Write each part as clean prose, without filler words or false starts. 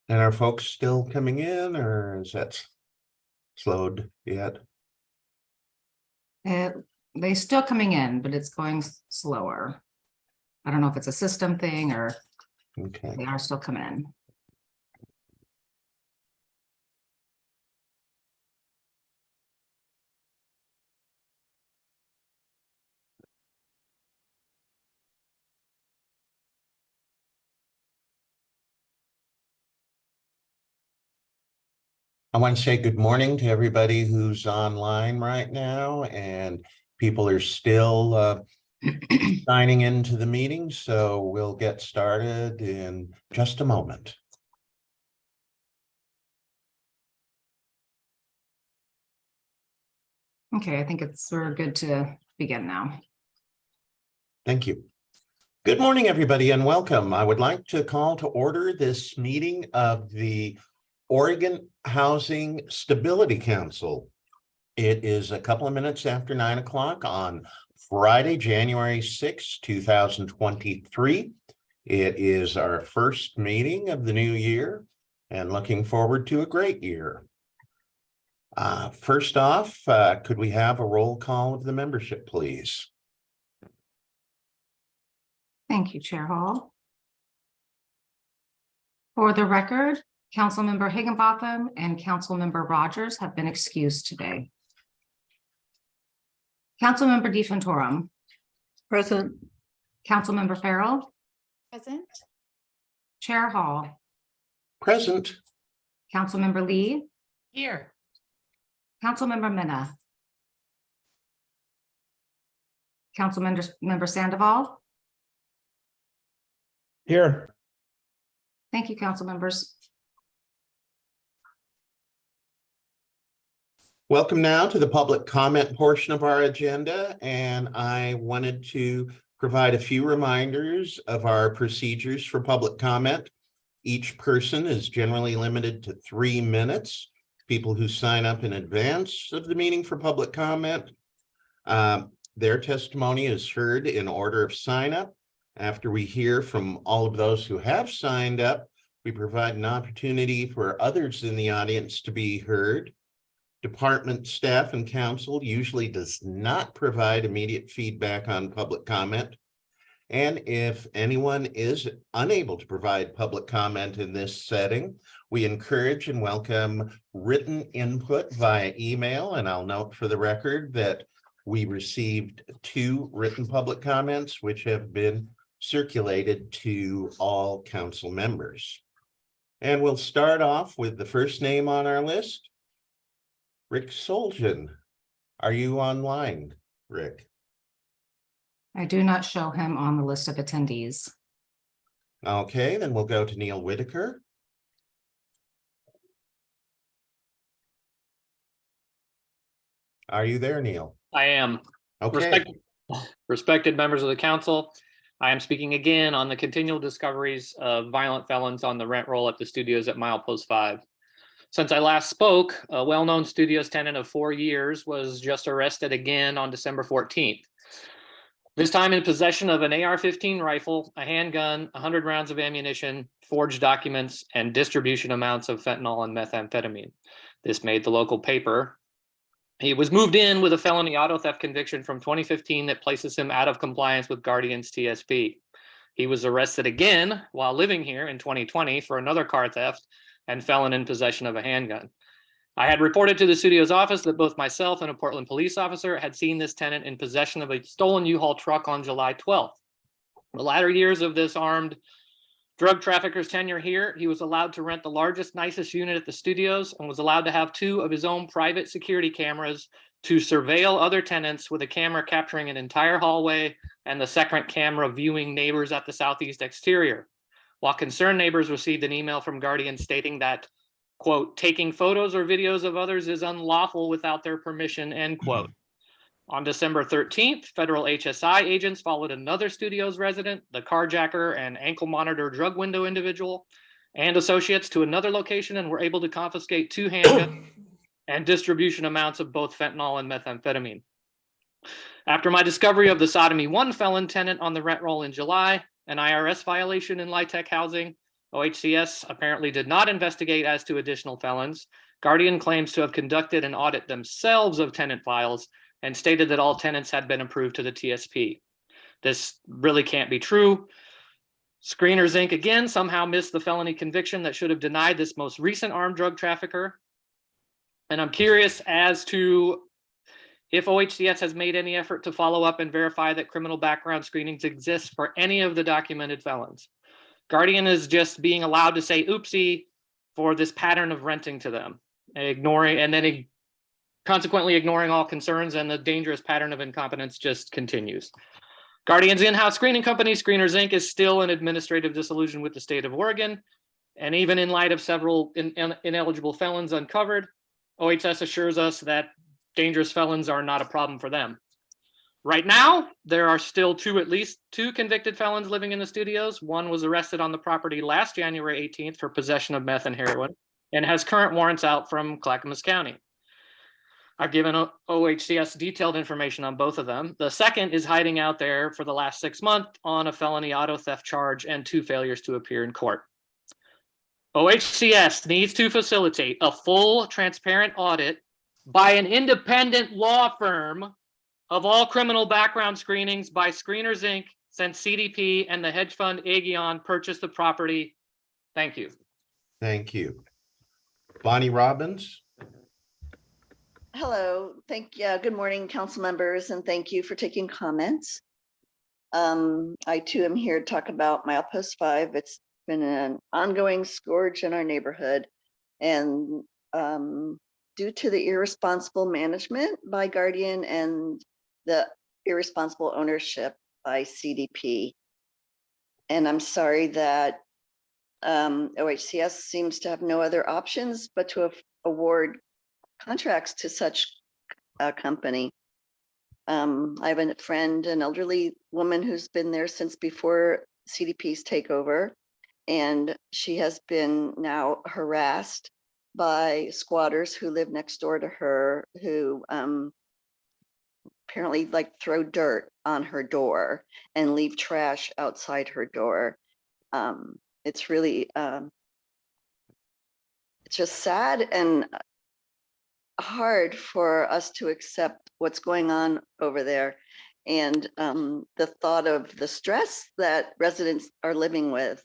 And are folks still coming in, or is that slowed yet? They still coming in, but it's going slower. I don't know if it's a system thing or Okay. they are still coming in. I want to say good morning to everybody who's online right now, and people are still signing into the meeting, so we'll get started in just a moment. Okay, I think we're good to begin now. Thank you. Good morning, everybody, and welcome. I would like to call to order this meeting of the Oregon Housing Stability Council. It is a couple of minutes after 9 o'clock on Friday, January 6, 2023. It is our first meeting of the new year and looking forward to a great year. First off, could we have a roll call of the membership, please? Thank you, Chair Hall. For the record, Councilmember Higginbotham and Councilmember Rogers have been excused today. Councilmember DeFontorum. Present. Councilmember Farrell. Present. Chair Hall. Present. Councilmember Lee. Here. Councilmember Minna. Councilmember Sandoval. Here. Thank you, council members. Welcome now to the public comment portion of our agenda, and I wanted to provide a few reminders of our procedures for public comment. Each person is generally limited to 3 minutes. People who sign up in advance of the meeting for public comment, their testimony is heard in order of sign up. After we hear from all of those who have signed up, we provide an opportunity for others in the audience to be heard. Department staff and council usually does not provide immediate feedback on public comment. And if anyone is unable to provide public comment in this setting, we encourage and welcome written input via email. And I'll note for the record that we received 2 written public comments, which have been circulated to all council members. And we'll start off with the first name on our list, Rick Soljan. Are you online, Rick? I do not show him on the list of attendees. Okay, then we'll go to Neil Whitaker. Are you there, Neil? I am. Okay. Respected members of the council, I am speaking again on the continual discoveries of violent felons on the rent roll at the studios at Milepost 5. Since I last spoke, a well-known studios tenant of 4 years was just arrested again on December 14th. This time in possession of an AR-15 rifle, a handgun, 100 rounds of ammunition, forged documents, and distribution amounts of fentanyl and methamphetamine. This made the local paper. He was moved in with a felony auto theft conviction from 2015 that places him out of compliance with Guardian's TSP. He was arrested again while living here in 2020 for another car theft and felon in possession of a handgun. I had reported to the studio's office that both myself and a Portland police officer had seen this tenant in possession of a stolen U-Haul truck on July 12th. The latter years of this armed drug trafficker's tenure here, he was allowed to rent the largest, nicest unit at the studios and was allowed to have 2 of his own private security cameras to surveil other tenants, with a camera capturing an entire hallway and the second camera viewing neighbors at the southeast exterior. While concerned neighbors received an email from Guardian stating that, quote, taking photos or videos of others is unlawful without their permission, end quote. On December 13th, federal HSI agents followed another studio's resident, the carjacker and ankle monitor drug window individual, and associates to another location and were able to confiscate 2 handguns and distribution amounts of both fentanyl and methamphetamine. After my discovery of the Sodomy 1 felon tenant on the rent roll in July, an IRS violation in Litech housing, OHCS apparently did not investigate as to additional felons. Guardian claims to have conducted an audit themselves of tenant files and stated that all tenants had been approved to the TSP. This really can't be true. Screeners Inc. again somehow missed the felony conviction that should have denied this most recent armed drug trafficker. And I'm curious as to if OHCS has made any effort to follow up and verify that criminal background screenings exist for any of the documented felons. Guardian is just being allowed to say oopsie for this pattern of renting to them, ignoring, and then consequently ignoring all concerns, and the dangerous pattern of incompetence just continues. Guardian's in-house screening company, Screeners Inc., is still in administrative dissolution with the state of Oregon. And even in light of several ineligible felons uncovered, OHS assures us that dangerous felons are not a problem for them. Right now, there are still at least two convicted felons living in the studios. One was arrested on the property last January 18th for possession of meth and heroin and has current warrants out from Clackamas County. I've given OHCS detailed information on both of them. The second is hiding out there for the last 6 months on a felony auto theft charge and 2 failures to appear in court. OHCS needs to facilitate a full, transparent audit by an independent law firm of all criminal background screenings by Screeners Inc. since CDP and the hedge fund Aegon purchased the property. Thank you. Thank you. Bonnie Robbins. Hello, good morning, council members, and thank you for taking comments. I too am here to talk about Milepost 5. It's been an ongoing scourge in our neighborhood, and due to the irresponsible management by Guardian and the irresponsible ownership by CDP. And I'm sorry that OHCS seems to have no other options but to award contracts to such a company. I have a friend, an elderly woman who's been there since before CDP's takeover, and she has been now harassed by squatters who live next door to her, who apparently throw dirt on her door and leave trash outside her door. It's really, it's just sad and hard for us to accept what's going on over there, and the thought of the stress that residents are living with.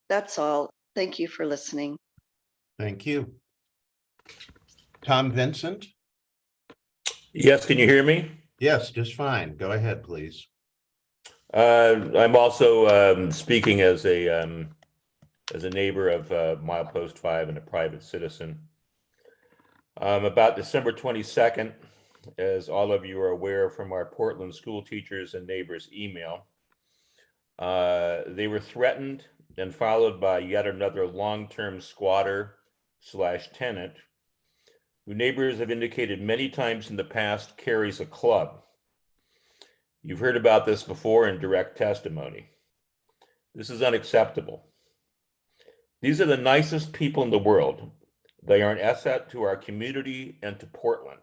That's all. Thank you for listening. Thank you. Tom Vincent. Yes, can you hear me? Yes, just fine. Go ahead, please. I'm also speaking as a neighbor of Milepost 5 and a private citizen. About December 22nd, as all of you are aware from our Portland school teachers and neighbors email, they were threatened and followed by yet another long-term squatter / tenant, who neighbors have indicated many times in the past carries a club. You've heard about this before in direct testimony. This is unacceptable. These are the nicest people in the world. They are an asset to our community and to Portland.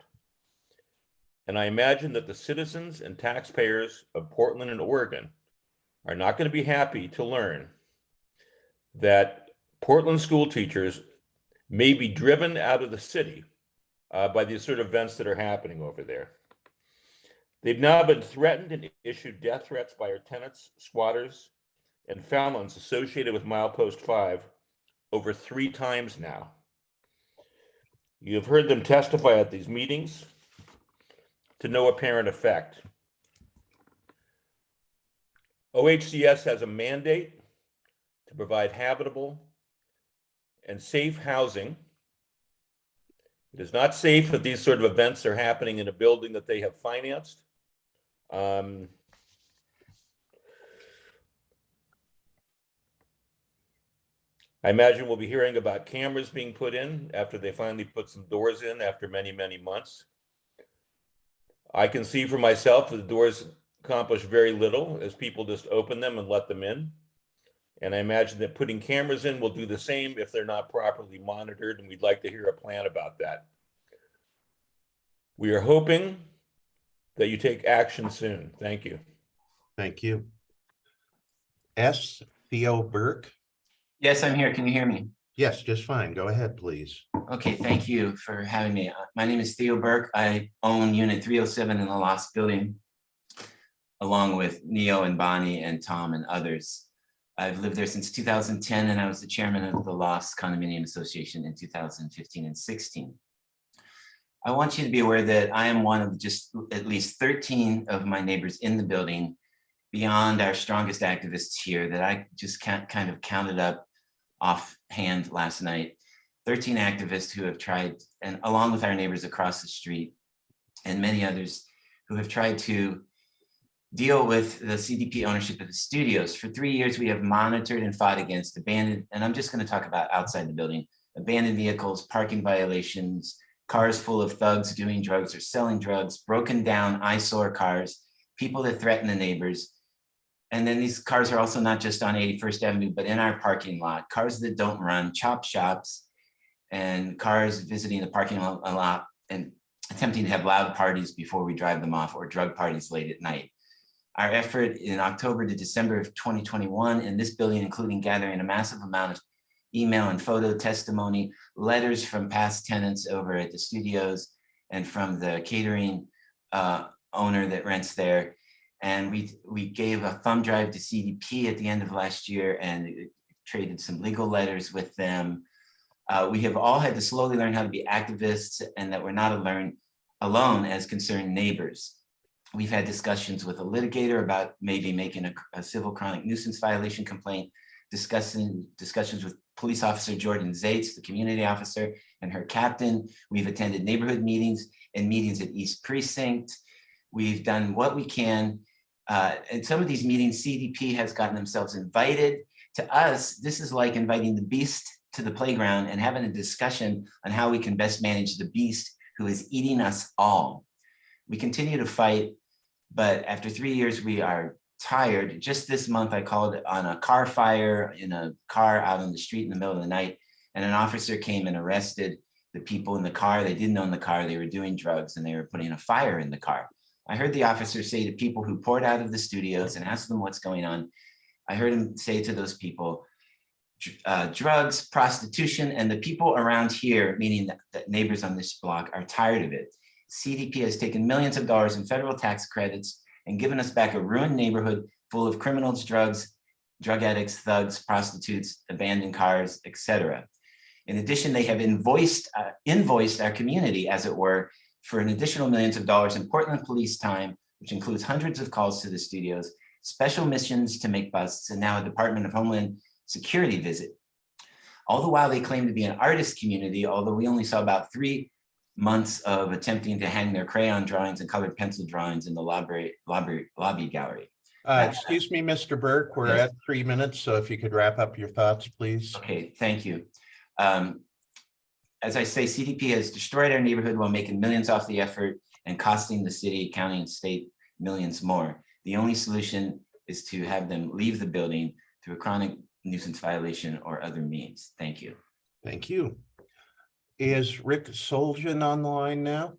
And I imagine that the citizens and taxpayers of Portland and Oregon are not going to be happy to learn that Portland school teachers may be driven out of the city by the sort of events that are happening over there. They've now been threatened and issued death threats by our tenants, squatters, and felons associated with Milepost 5 over 3 times now. You have heard them testify at these meetings to no apparent effect. OHCS has a mandate to provide habitable and safe housing. It is not safe that these sort of events are happening in a building that they have financed. I imagine we'll be hearing about cameras being put in after they finally put some doors in after many, many months. I can see for myself that the doors accomplish very little as people just open them and let them in. And I imagine that putting cameras in will do the same if they're not properly monitored, and we'd like to hear a plan about that. We are hoping that you take action soon. Thank you. Thank you. S. Theo Burke. Yes, I'm here. Can you hear me? Yes, just fine. Go ahead, please. Okay, thank you for having me. My name is Theo Burke. I own Unit 307 in the Lost Building, along with Neo and Bonnie and Tom and others. I've lived there since 2010, and I was the chairman of the Lost Condominium Association in 2015 and 16. I want you to be aware that I am one of just at least 13 of my neighbors in the building, beyond our strongest activists here, that I just kind of counted up offhand last night. 13 activists who have tried, and along with our neighbors across the street and many others who have tried to deal with the CDP ownership of the studios. For 3 years, we have monitored and fought against abandoned, and I'm just going to talk about outside the building, abandoned vehicles, parking violations, cars full of thugs doing drugs or selling drugs, broken down eyesore cars, people that threaten the neighbors. And then these cars are also not just on 81st Avenue, but in our parking lot, cars that don't run, chop shops, and cars visiting the parking lot a lot and attempting to have loud parties before we drive them off, or drug parties late at night. Our effort in October to December of 2021 in this building, including gathering a massive amount of email and photo testimony, letters from past tenants over at the studios and from the catering owner that rents there. And we gave a thumb drive to CDP at the end of last year and traded some legal letters with them. We have all had to slowly learn how to be activists, and that we're not alone as concerned neighbors. We've had discussions with a litigator about maybe making a civil chronic nuisance violation complaint, discussions with police officer Jordan Zaitz, the community officer, and her captain. We've attended neighborhood meetings and meetings at East Precinct. We've done what we can. In some of these meetings, CDP has gotten themselves invited. To us, this is like inviting the beast to the playground and having a discussion on how we can best manage the beast who is eating us all. We continue to fight, but after 3 years, we are tired. Just this month, I called on a car fire in a car out on the street in the middle of the night, and an officer came and arrested the people in the car. They didn't own the car. They were doing drugs, and they were putting a fire in the car. I heard the officer say to people who poured out of the studios and asked them what's going on, I heard him say to those people, drugs, prostitution, and the people around here, meaning that neighbors on this block, are tired of it. CDP has taken millions of dollars in federal tax credits and given us back a ruined neighborhood full of criminals, drugs, drug addicts, thugs, prostitutes, abandoned cars, etc. In addition, they have invoiced our community, as it were, for an additional millions of dollars in Portland police time, which includes hundreds of calls to the studios, special missions to make busts, and now a Department of Homeland Security visit. All the while they claim to be an artist community, although we only saw about 3 months of attempting to hang their crayon drawings and colored pencil drawings in the lobby gallery. Excuse me, Mr. Burke, we're Yes. at 3 minutes, so if you could wrap up your thoughts, please. Okay, thank you. As I say, CDP has destroyed our neighborhood while making millions off the effort and costing the city, county, and state millions more. The only solution is to have them leave the building through a chronic nuisance violation or other means. Thank you. Thank you. Is Rick Soljan on the line now?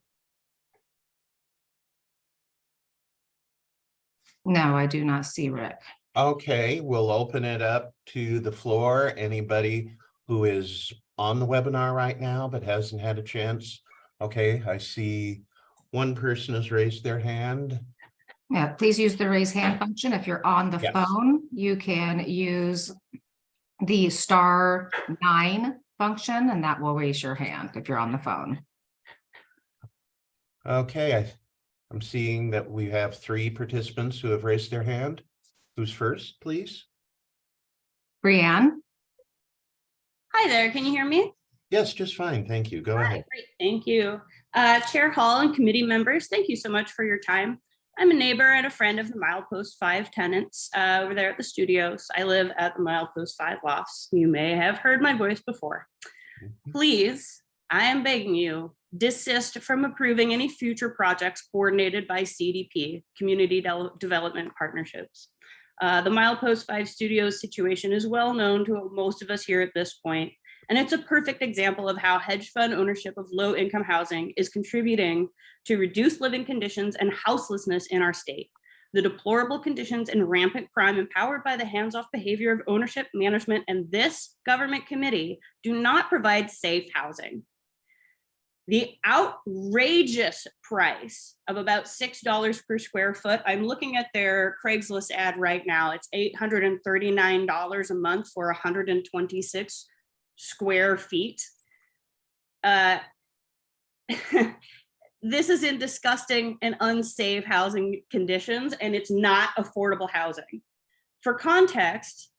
No, I do not see Rick. Okay, we'll open it up to the floor. Anybody who is on the webinar right now but hasn't had a chance. Okay, I see one person has raised their hand. Yeah, please use the raise hand function. If you're on the Yes. phone, you can use the *9 function, and that will raise your hand if you're on the phone. Okay, I'm seeing that we have 3 participants who have raised their hand. Who's first, please? Brianne? Hi there, can you hear me? Yes, just fine. Thank you. Go Hi, ahead. great, thank you. Chair Hall and committee members, thank you so much for your time. I'm a neighbor and a friend of the Milepost 5 tenants over there at the studios. I live at the Milepost 5 lofts. You may have heard my voice before. Please, I am begging you, desist from approving any future projects coordinated by CDP, Community Development Partnerships. The Milepost 5 Studios situation is well known to most of us here at this point, and it's a perfect example of how hedge fund ownership of low-income housing is contributing to reduced living conditions and houselessness in our state. the deplorable conditions and rampant crime empowered by the hands-off behavior of ownership, management, and this government committee do not provide safe housing. The outrageous price of about $6 per square foot. I'm looking at their Craigslist ad right now. It's $839 a month for 126 square feet. This is in disgusting and unsafe housing conditions, and it's not affordable housing. For context,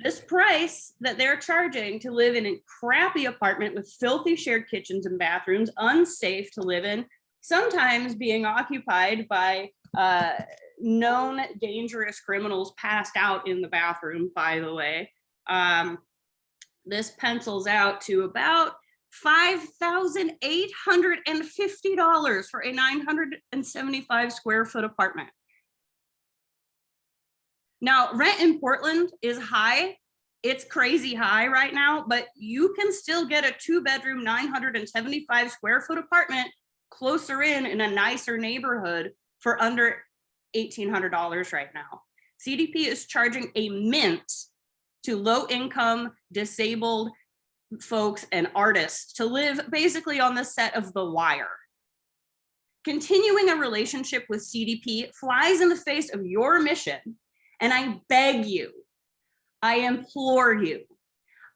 this price that they're charging to live in a crappy apartment with filthy shared kitchens and bathrooms, unsafe to live in, sometimes being occupied by known dangerous criminals passed out in the bathroom, by the way. This pencils out to about $5,850 for a 975 square foot apartment. Now, rent in Portland is high. It's crazy high right now, but you can still get a 2-bedroom, 975 square foot apartment closer in a nicer neighborhood for under $1,800 right now. CDP is charging a mint to low income, disabled folks and artists to live basically on the set of The Wire. Continuing a relationship with CDP flies in the face of your mission. And I beg you, I implore you,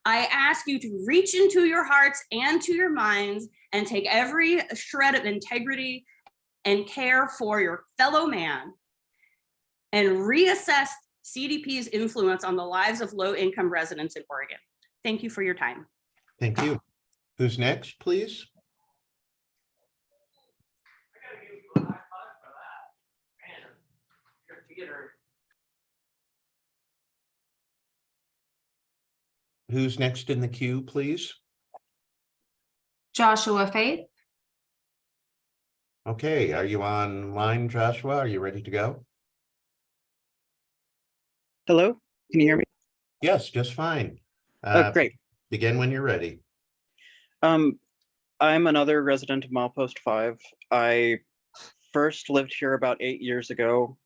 I ask you to reach into your hearts and to your minds and take every shred of integrity and care for your fellow man and reassess CDP's influence on the lives of low-income residents in Oregon. Thank you for your time. Thank you. Who's next, please? Who's next in the queue, please? Joshua Faith. Okay, are you online, Joshua? Are you ready to go? Hello, can you hear me? Yes, just fine. Great. Begin when you're ready. I'm another resident of Milepost 5. I first lived here about 8 years ago,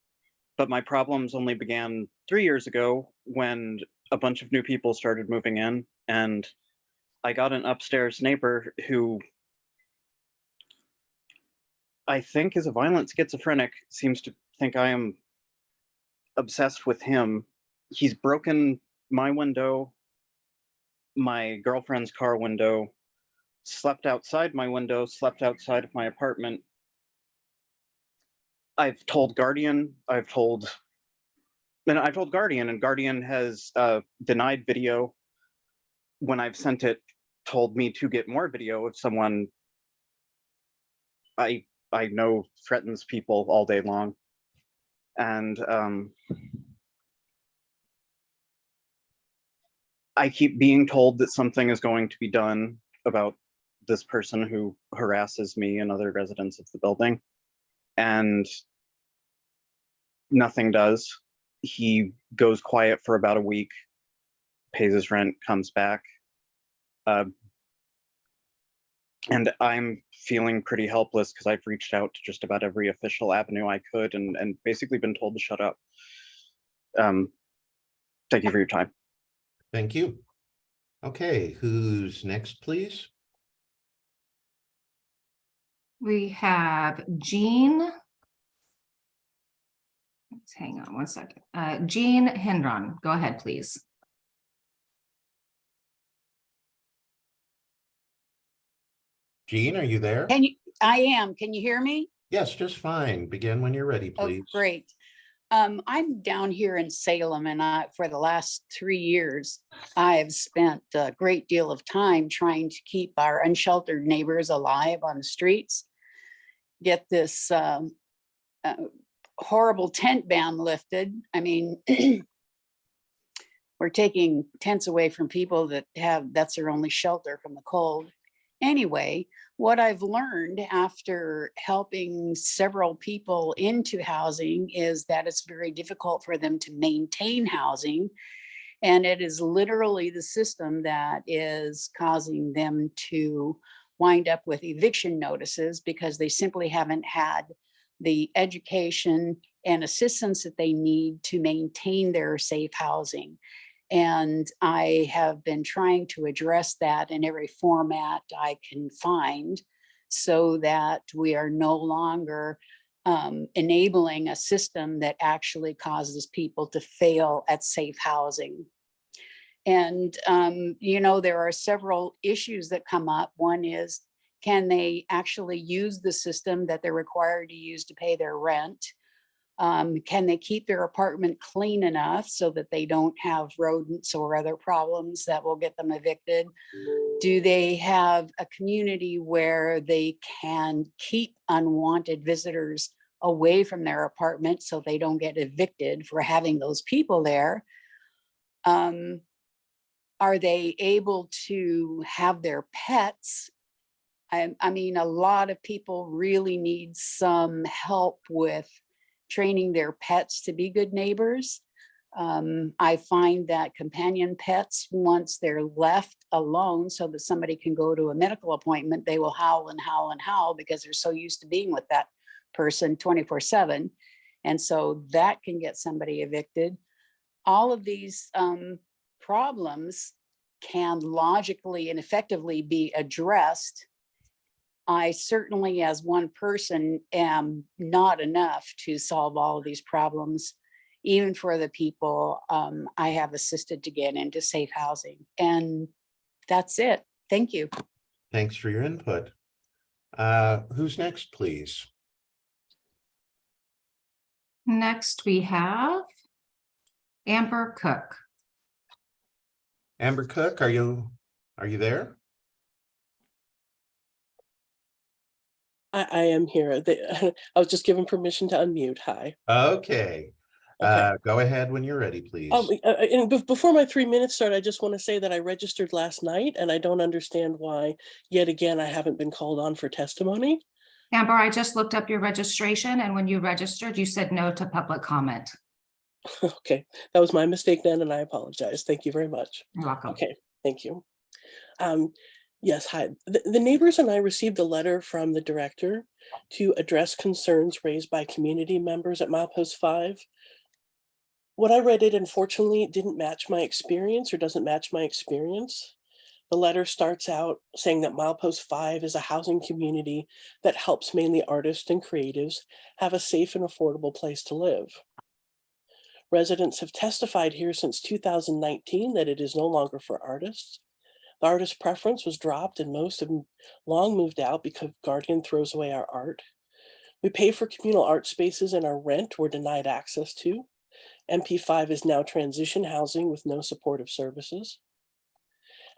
but my problems only began 3 years ago when a bunch of new people started moving in, and I got an upstairs neighbor who I think is a violent schizophrenic, seems to think I am obsessed with him. He's broken my window, my girlfriend's car window, slept outside my window, slept outside of my apartment. I've told Guardian, Guardian, and Guardian has denied video. When I've sent it, told me to get more video if someone I know threatens people all day long. And I keep being told that something is going to be done about this person who harasses me and other residents of the building, and nothing does. He goes quiet for about a week, pays his rent, comes back. And I'm feeling pretty helpless because I've reached out to just about every official avenue I could and basically been told to shut up. Thank you for your time. Thank you. Okay, who's next, please? We have Jean. Let's hang on one second. Jean Hendron, go ahead, please. Jean, are you there? I am. Can you hear me? Yes, just fine. Begin when you're ready, Oh, please. great. I'm down here in Salem, and for the last 3 years, I have spent a great deal of time trying to keep our unsheltered neighbors alive on the streets, get this horrible tent ban lifted. I mean, we're taking tents away from people that's their only shelter from the cold. Anyway, what I've learned after helping several people into housing is that it's very difficult for them to maintain housing. And it is literally the system that is causing them to wind up with eviction notices because they simply haven't had the education and assistance that they need to maintain their safe housing. And I have been trying to address that in every format I can find so that we are no longer enabling a system that actually causes people to fail at safe housing. And, you know, there are several issues that come up. One is, can they actually use the system that they're required to use to pay their rent? Can they keep their apartment clean enough so that they don't have rodents or other problems that will get them evicted? Do they have a community where they can keep unwanted visitors away from their apartment so they don't get evicted for having those people there? Are they able to have their pets? I mean, a lot of people really need some help with training their pets to be good neighbors. I find that companion pets, once they're left alone so that somebody can go to a medical appointment, they will howl and howl and howl because they're so used to being with that person 24/7. And so that can get somebody evicted. All of these problems can logically and effectively be addressed. I certainly, as one person, am not enough to solve all of these problems, even for the people I have assisted to get into safe housing. And that's it. Thank you. Thanks for your input. Who's next, please? Next, we have Amber Cook. Amber Cook, are you there? I am here. I was just given permission to unmute. Hi. Okay. Okay. Go ahead when you're ready, please. And before my 3 minutes start, I just want to say that I registered last night and I don't understand why, yet again, I haven't been called on for testimony. Amber, I just looked up your registration, and when you registered, you said no to public comment. Okay, that was my mistake then, and I apologize. Thank you very much. You're welcome. Okay, thank you. Yes, hi. The neighbors and I received a letter from the director to address concerns raised by community members at Milepost 5. What I read it, unfortunately, didn't match my experience or doesn't match my experience. The letter starts out saying that Milepost 5 is a housing community that helps mainly artists and creatives have a safe and affordable place to live. Residents have testified here since 2019 that it is no longer for artists. The artist preference was dropped and most have long moved out because Guardian throws away our art. We pay for communal art spaces and our rent we're denied access to. MP5 is now transition housing with no supportive services.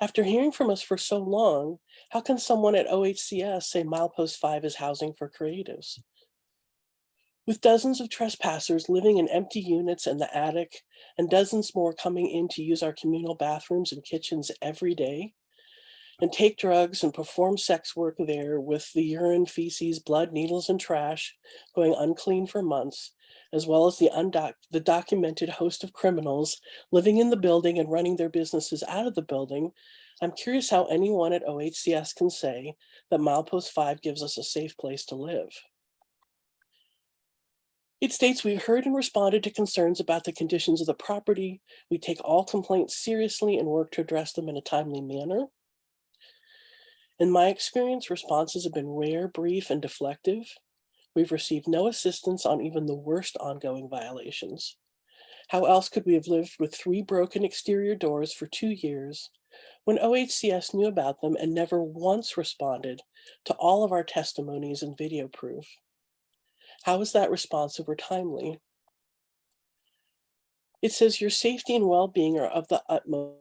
After hearing from us for so long, how can someone at OHCS say Milepost 5 is housing for creatives? With dozens of trespassers living in empty units in the attic and dozens more coming in to use our communal bathrooms and kitchens every day and take drugs and perform sex work there with the urine, feces, blood, needles, and trash going unclean for months, as well as the documented host of criminals living in the building and running their businesses out of the building, I'm curious how anyone at OHCS can say that Milepost 5 gives us a safe place to live. It states we heard and responded to concerns about the conditions of the property. We take all complaints seriously and work to address them in a timely manner. In my experience, responses have been rare, brief, and deflective. We've received no assistance on even the worst ongoing violations. How else could we have lived with 3 broken exterior doors for 2 years when OHCS knew about them and never once responded to all of our testimonies and video proof? How is that responsive or timely? It says your safety and well-being are of the utmost.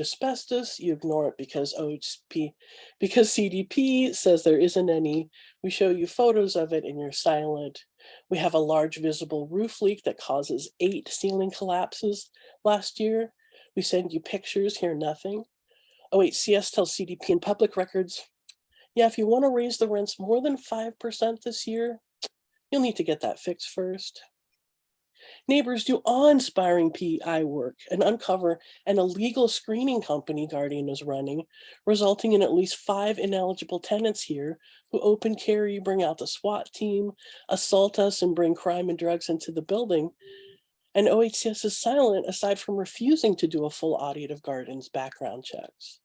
Asbestos, you ignore it because CDP says there isn't any. We show you photos of it and you're silent. We have a large visible roof leak that causes 8 ceiling collapses last year. We send you pictures, hear nothing. OHCS tells CDP in public records, yeah, if you want to raise the rents more than 5% this year, you'll need to get that fixed first. Neighbors do awe-inspiring PI work and uncover an illegal screening company Guardian is running, resulting in at least 5 ineligible tenants here who open carry, bring out the SWAT team, assault us, and bring crime and drugs into the building. And OHCS is silent aside from refusing to do a full audit of Guardian's background checks.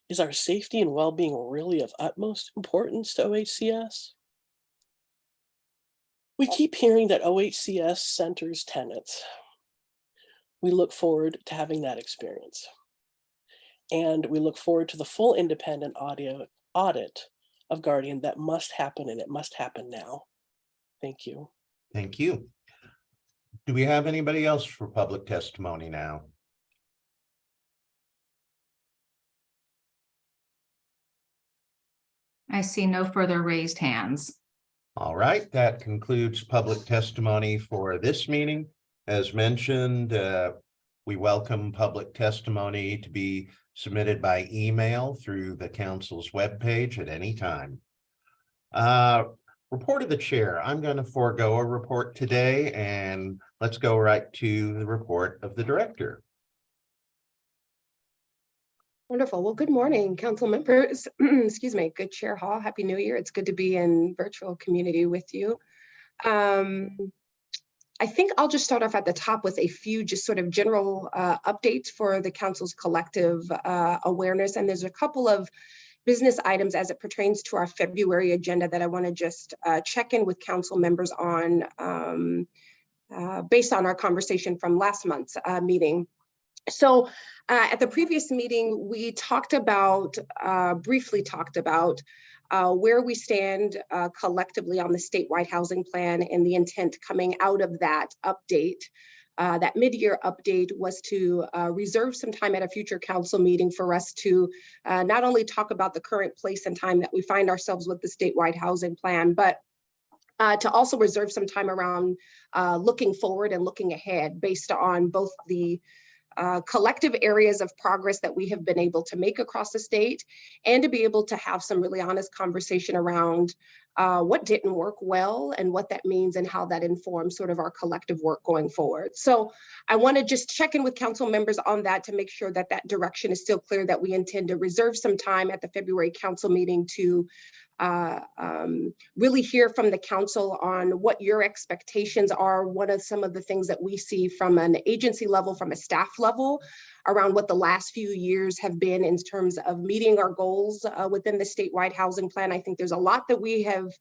Is our safety and well-being really of utmost importance to OHCS? We keep hearing that OHCS centers tenants. We look forward to having that experience. And we look forward to the full independent audit of Guardian that must happen, and it must happen now. Thank you. Thank you. Do we have anybody else for public testimony now? I see no further raised hands. All right, that concludes public testimony for this meeting. As mentioned, we welcome public testimony to be submitted by email through the council's webpage at any time. Report of the chair. I'm going to forego a report today, and let's go right to the report of the director. Wonderful. Well, good morning, council members. Excuse me. Good Chair Hall. Happy New Year. It's good to be in virtual community with you. I think I'll just start off at the top with a few just sort of general updates for the council's collective awareness. And there's a couple of business items as it pertains to our February agenda that I want to just check in with council members on based on our conversation from last month's meeting. So at the previous meeting, we talked about, briefly talked about where we stand collectively on the statewide housing plan, and the intent coming out of that update. That mid-year update was to reserve some time at a future council meeting for us to not only talk about the current place and time that we find ourselves with the statewide housing plan, but to also reserve some time around looking forward and looking ahead based on both the collective areas of progress that we have been able to make across the state, and to be able to have some really honest conversation around what didn't work well and what that means and how that informs sort of our collective work going forward. So I want to just check in with council members on that to make sure that that direction is still clear, that we intend to reserve some time at the February council meeting to really hear from the council on what your expectations are. What are some of the things that we see from an agency level, from a staff level, around what the last few years have been in terms of meeting our goals within the statewide housing plan. I think there's a lot that we have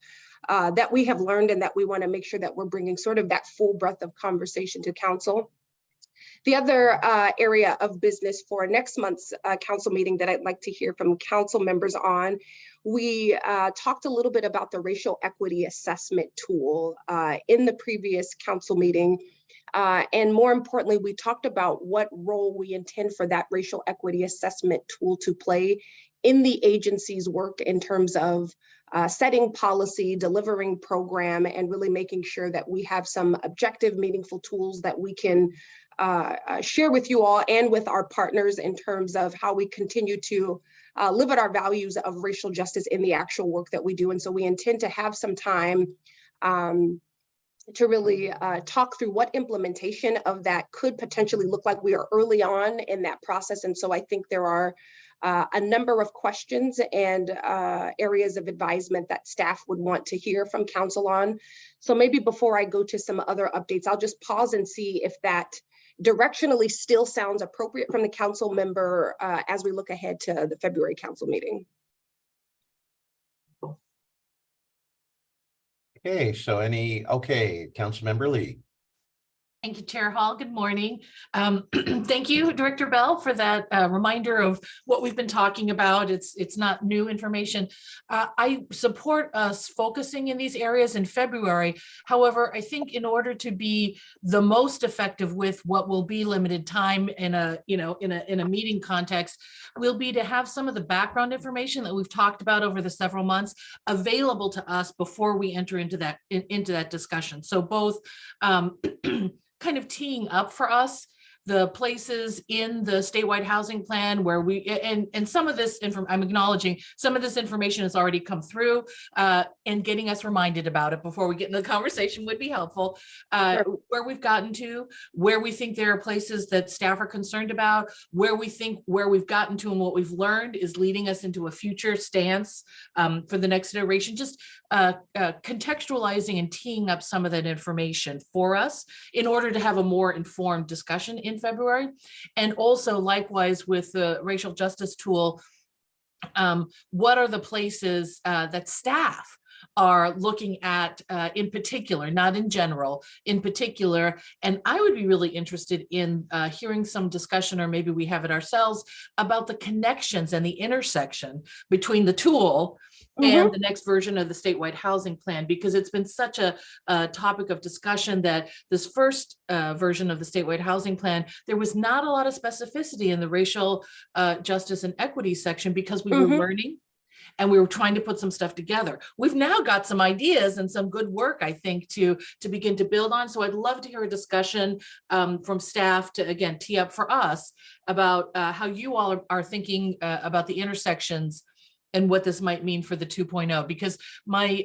learned, and that we want to make sure that we're bringing sort of that full breadth of conversation to council. The other area of business for next month's council meeting that I'd like to hear from council members on, we talked a little bit about the racial equity assessment tool in the previous council meeting. And more importantly, we talked about what role we intend for that racial equity assessment tool to play in the agency's work in terms of setting policy, delivering program, and really making sure that we have some objective, meaningful tools that we can share with you all and with our partners in terms of how we continue to live at our values of racial justice in the actual work that we do. And so we intend to have some time to really talk through what implementation of that could potentially look like. We are early on in that process. And so I think there are a number of questions and areas of advisement that staff would want to hear from council on. So maybe before I go to some other updates, I'll just pause and see if that directionally still sounds appropriate from the council member as we look ahead to the February council meeting. Okay, so Councilmember Lee. Thank you, Chair Hall. Good morning. Thank you, Director Bell, for that reminder of what we've been talking about. It's not new information. I support us focusing in these areas in February. However, I think in order to be the most effective with what will be limited time in a meeting context, will be to have some of the background information that we've talked about over the several months available to us before we enter into that discussion. So both kind of teeing up for us the places in the statewide housing plan where and some of this I'm acknowledging some of this information has already come through, and getting us reminded about it before we get into the conversation would be helpful. Where we've gotten to, where we think there are places that staff are concerned about, where we've gotten to and what we've learned is leading us into a future stance for the next iteration, just contextualizing and teeing up some of that information for us in order to have a more informed discussion in February. And also likewise with the racial justice tool, what are the places that staff are looking at in particular, not in general, in particular. And I would be really interested in hearing some discussion, or maybe we have it ourselves, about the connections and the intersection between the tool and the next version of the statewide housing plan, because it's been such a topic of discussion that this first version of the statewide housing plan, there was not a lot of specificity in the racial justice and equity section because we were learning and we were trying to put some stuff together. We've now got some ideas and some good work, I think, to begin to build on. So I'd love to hear a discussion from staff to, again, tee up for us about how you all are thinking about the intersections and what this might mean for the 2.0. Because my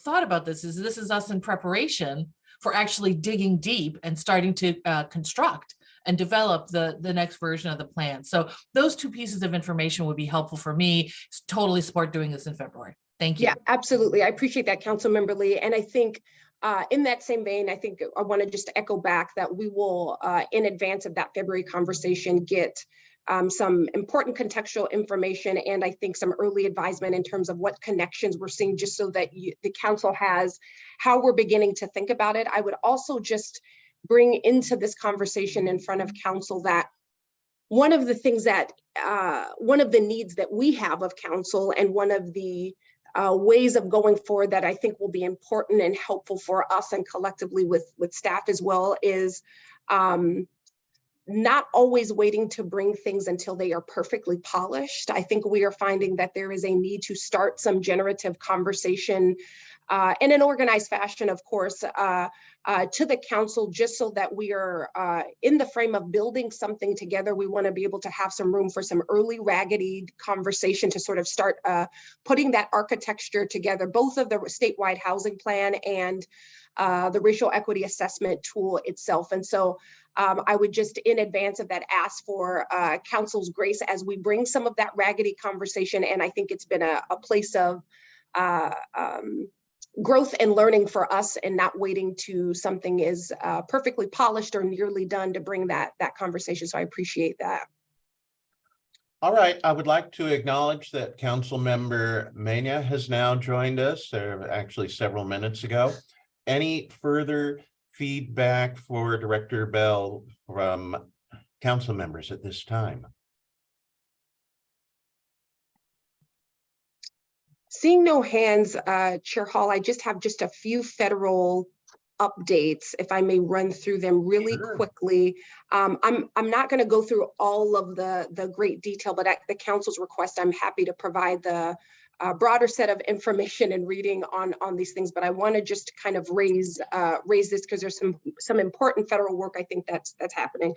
thought about this is us in preparation for actually digging deep and starting to construct and develop the next version of the plan. So those two pieces of information would be helpful for me. Totally support doing this in February. Thank you. Yeah, absolutely. I appreciate that, Councilmember Lee. And I think in that same vein, I think I want to just echo back that we will, in advance of that February conversation, get some important contextual information and I think some early advisement in terms of what connections we're seeing, just so that the council has how we're beginning to think about it. I would also just bring into this conversation in front of council that one of the things that, one of the needs that we have of council, and one of the ways of going forward that I think will be important and helpful for us and collectively with staff as well, is not always waiting to bring things until they are perfectly polished. I think we are finding that there is a need to start some generative conversation in an organized fashion, of course, to the council, just so that we are in the frame of building something together. We want to be able to have some room for some early raggedy conversation to sort of start putting that architecture together, both of the statewide housing plan and the racial equity assessment tool itself. And so I would just, in advance of that, ask for council's grace as we bring some of that raggedy conversation. And I think it's been a place of growth and learning for us, and not waiting to something is perfectly polished or nearly done to bring that conversation. So I appreciate that. All right, I would like to acknowledge that Council Member Mena has now joined us, actually several minutes ago. Any further feedback for Director Bell from council members at this time? Seeing no hands, Chair Hall, I just have a few federal updates, if I may run through them really quickly. I'm not going to go through all of the great detail, but at the council's request, I'm happy to provide the broader set of information and reading on these things. But I want to just kind of raise this because there's some important federal work I think that's happening.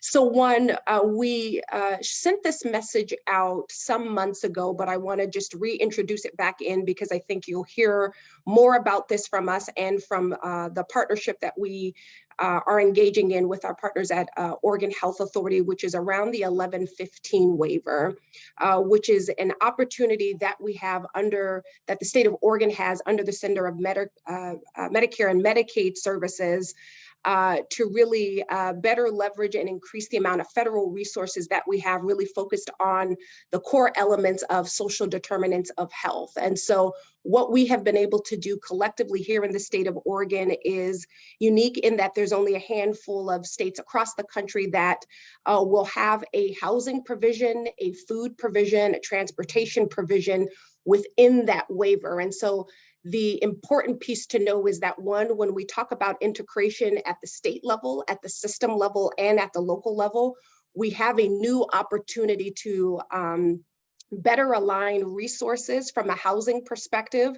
So one, we sent this message out some months ago, but I want to just reintroduce it back in because I think you'll hear more about this from us and from the partnership that we are engaging in with our partners at Oregon Health Authority, which is around the 1115 waiver, which is an opportunity that we have that the state of Oregon has under the Center of Medicare and Medicaid Services to really better leverage and increase the amount of federal resources that we have, really focused on the core elements of social determinants of health. And so what we have been able to do collectively here in the state of Oregon is unique in that there's only a handful of states across the country that will have a housing provision, a food provision, a transportation provision within that waiver. And so the important piece to know is that one, when we talk about integration at the state level, at the system level, and at the local level, we have a new opportunity to better align resources from a housing perspective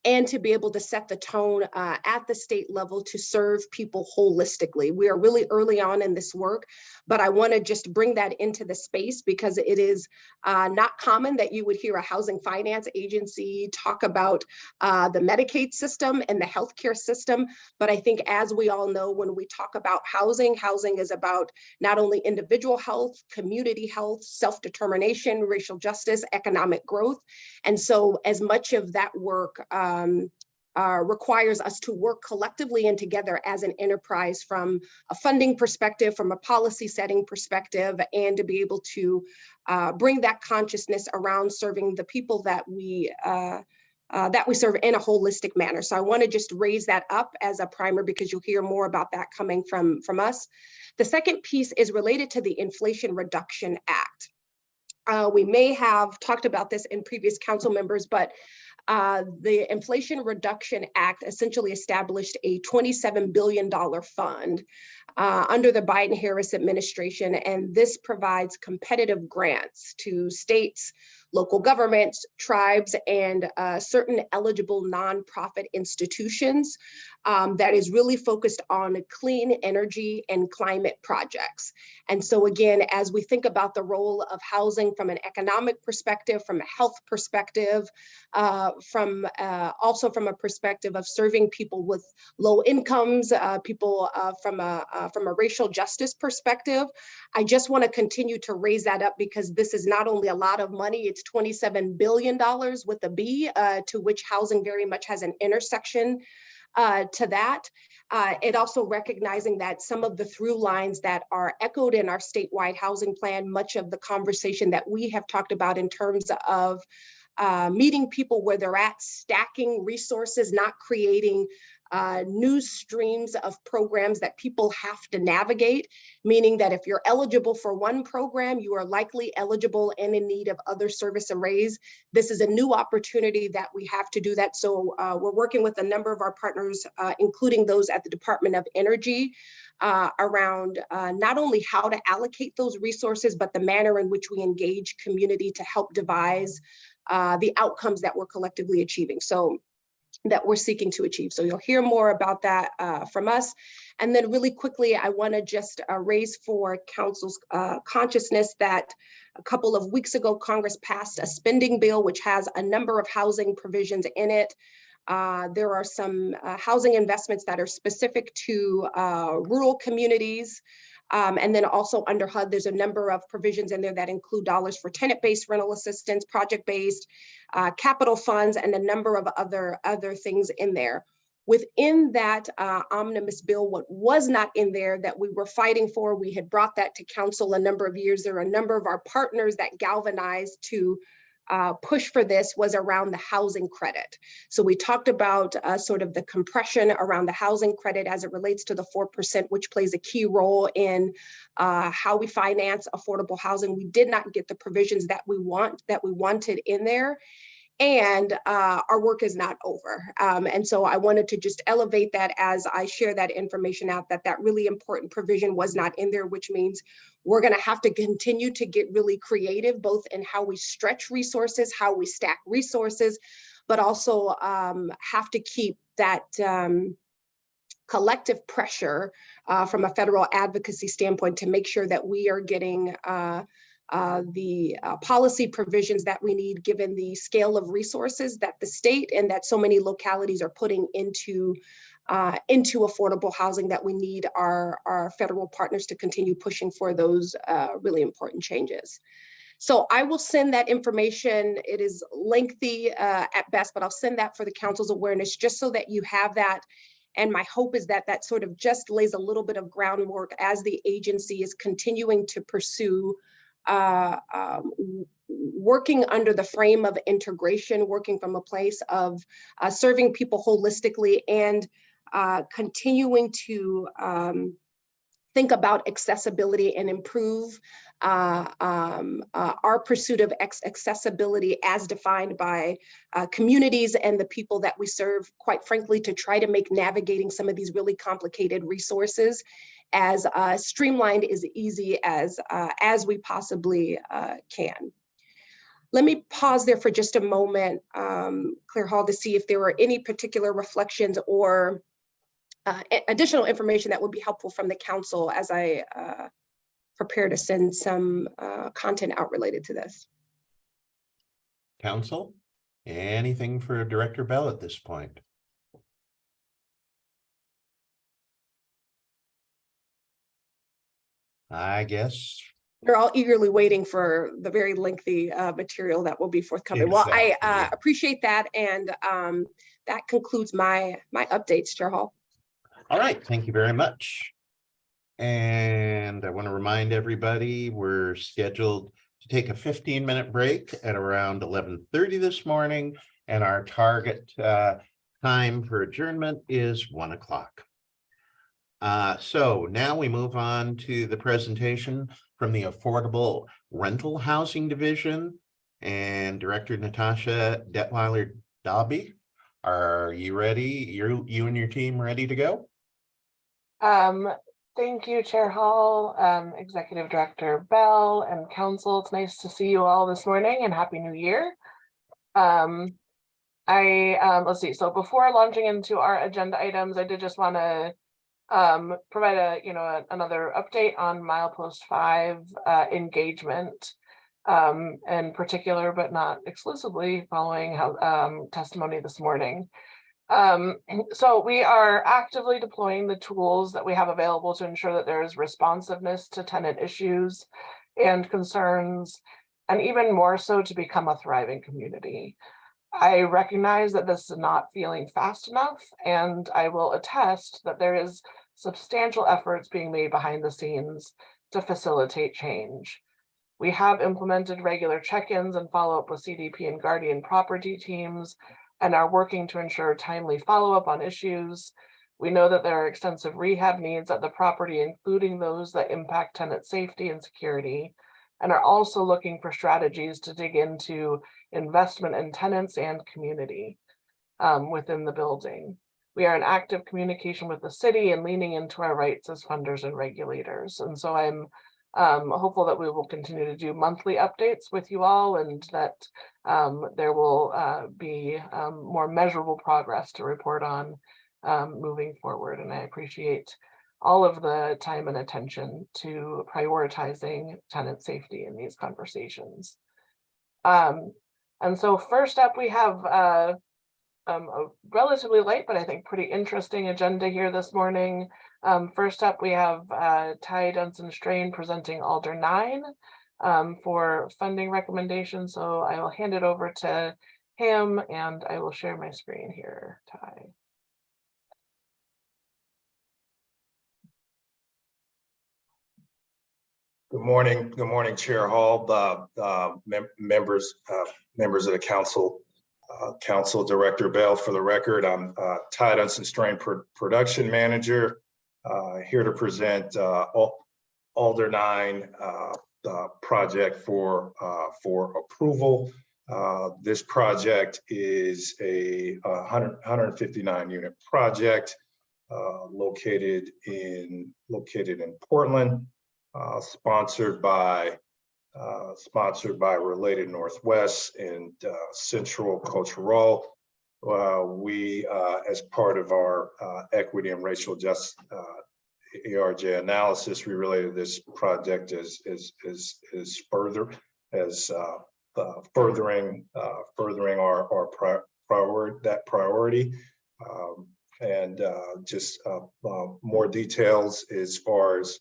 and to be able to set the tone at the state level to serve people holistically. We are really early on in this work, but I want to just bring that into the space because it is not common that you would hear a housing finance agency talk about the Medicaid system and the healthcare system. But I think, as we all know, when we talk about housing, housing is about not only individual health, community health, self-determination, racial justice, economic growth. And so as much of that work requires us to work collectively and together as an enterprise from a funding perspective, from a policy setting perspective, and to be able to bring that consciousness around serving the people that we serve in a holistic manner. So I want to just raise that up as a primer because you'll hear more about that coming from us. The second piece is related to the Inflation Reduction Act. We may have talked about this in previous council members, but the Inflation Reduction Act essentially established a $27 billion fund under the Biden-Harris administration, and this provides competitive grants to states, local governments, tribes, and certain eligible nonprofit institutions that is really focused on clean energy and climate projects. And so again, as we think about the role of housing from an economic perspective, from a health perspective, also from a perspective of serving people with low incomes, people from a racial justice perspective, I just want to continue to raise that up because this is not only a lot of money, it's $27 billion with a B, to which housing very much has an intersection to that. It also recognizing that some of the through lines that are echoed in our statewide housing plan, much of the conversation that we have talked about in terms of meeting people where they're at, stacking resources, not creating new streams of programs that people have to navigate, meaning that if you're eligible for one program, you are likely eligible and in need of other service arrays. This is a new opportunity that we have to do that. So we're working with a number of our partners, including those at the Department of Energy, around not only how to allocate those resources, but the manner in which we engage community to help devise the outcomes that we're collectively achieving. So that we're seeking to achieve. So you'll hear more about that from us. And then really quickly, I want to just raise for council's consciousness that a couple of weeks ago, Congress passed a spending bill, which has a number of housing provisions in it. There are some housing investments that are specific to rural communities. And then also under HUD, there's a number of provisions in there that include dollars for tenant-based rental assistance, project-based, capital funds, and a number of other things in there. Within that omnibus bill, what was not in there that we were fighting for, we had brought that to council a number of years. There are a number of our partners that galvanized to push for this was around the housing credit. So we talked about sort of the compression around the housing credit as it relates to the 4%, which plays a key role in how we finance affordable housing. We did not get the provisions that we wanted in there. And our work is not over. And so I wanted to just elevate that as I share that information out, that really important provision was not in there, which means we're going to have to continue to get really creative, both in how we stretch resources, how we stack resources, but also have to keep that collective pressure from a federal advocacy standpoint to make sure that we are getting the policy provisions that we need, given the scale of resources that the state and that so many localities are putting into affordable housing, that we need our federal partners to continue pushing for those really important changes. So I will send that information. It is lengthy at best, but I'll send that for the council's awareness just so that you have that. And my hope is that that sort of just lays a little bit of groundwork as the agency is continuing to pursue working under the frame of integration, working from a place of serving people holistically, and continuing to think about accessibility and improve our pursuit of accessibility as defined by communities and the people that we serve, quite frankly, to try to make navigating some of these really complicated resources as streamlined, as easy as we possibly can. Let me pause there for just a moment, Claire Hall, to see if there were any particular reflections or additional information that would be helpful from the council as I prepare to send some content out related to this. Council, anything for Director Bell at this point? I guess. They're all eagerly waiting for the very lengthy material that will be forthcoming. Well, I Exactly, yeah. appreciate that, and that concludes my updates, Chair Hall. All right, thank you very much. And I want to remind everybody, we're scheduled to take a 15-minute break at around 11:30 this morning, and our target time for adjournment is 1 o'clock. So now we move on to the presentation from the Affordable Rental Housing Division, and Director Natasha Detweiler Dobby. Are you ready? You and your team ready to go? Thank you, Chair Hall, Executive Director Bell, and Council. It's nice to see you all this morning, and Happy New Year. Let's see. So before launching into our agenda items, I did just want to provide another update on Milepost 5 engagement, in particular, but not exclusively, following how testimony this morning. So we are actively deploying the tools that we have available to ensure that there is responsiveness to tenant issues and concerns, and even more so to become a thriving community. I recognize that this is not feeling fast enough, and I will attest that there is substantial efforts being made behind the scenes to facilitate change. We have implemented regular check-ins and follow-up with CDP and Guardian property teams, and are working to ensure timely follow-up on issues. We know that there are extensive rehab needs at the property, including those that impact tenant safety and security, and are also looking for strategies to dig into investment in tenants and community within the building. We are in active communication with the city and leaning into our rights as funders and regulators. And so I'm hopeful that we will continue to do monthly updates with you all, and that there will be more measurable progress to report on moving forward. And I appreciate all of the time and attention to prioritizing tenant safety in these conversations. And so first up, we have a relatively light, but I think pretty interesting agenda here this morning. First up, we have Ty Dunson Strain presenting Alder 9 for funding recommendations. So I will hand it over to him, and I will share my screen here, Ty. Good morning, Chair Hall, members of the council, Council Director Bell. For the record, I'm Ty Dunson Strain, Production Manager, here to present Alder 9 project for approval. This project is a 159 unit project located in Portland. Sponsored by Related Northwest and Central Cultural. We, as part of our equity and racial justice ARJ analysis, we related this project as furthering our priority. And just more details as far as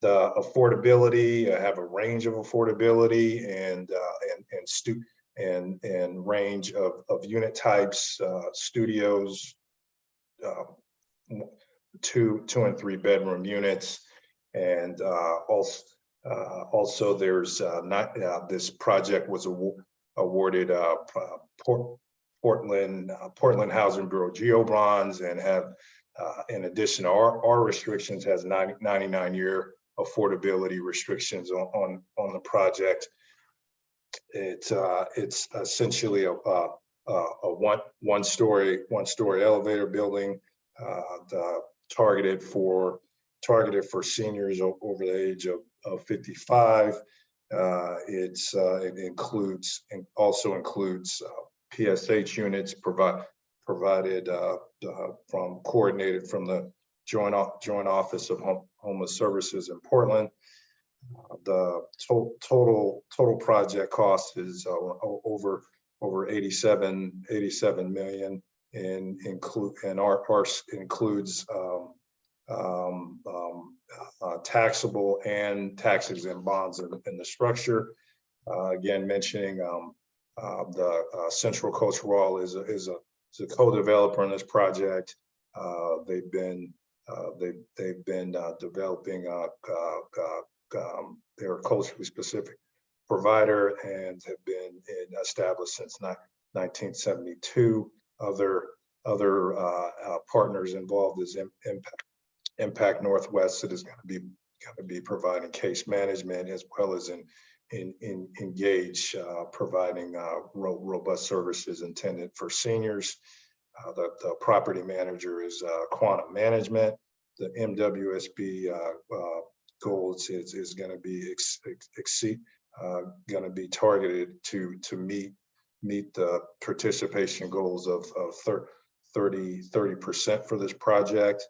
the affordability. I have a range of affordability and range of unit types, studios, 2 and 3 bedroom units, and also there's this project was awarded Portland Housing Bureau GeoBonds, and have in addition to our restrictions, has 99-year affordability restrictions on the project. It's essentially a one-story elevator building, targeted for seniors over the age of 55. It includes and also includes PSH units provided coordinated from the Joint Office of Homeless Services in Portland. The total project cost is over 87 million, and includes taxable and tax exempt bonds in the structure. Again, mentioning the Central Coast Rail is a co-developer in this project. They've been developing their culturally specific provider and have been established since 1972. Other partners involved is Impact Northwest that is going to be providing case management, as well as in Engage providing robust services intended for seniors. The property manager is Quantum Management. The MWSB goals is going to be going to be targeted to meet the participation goals of 30% for this project.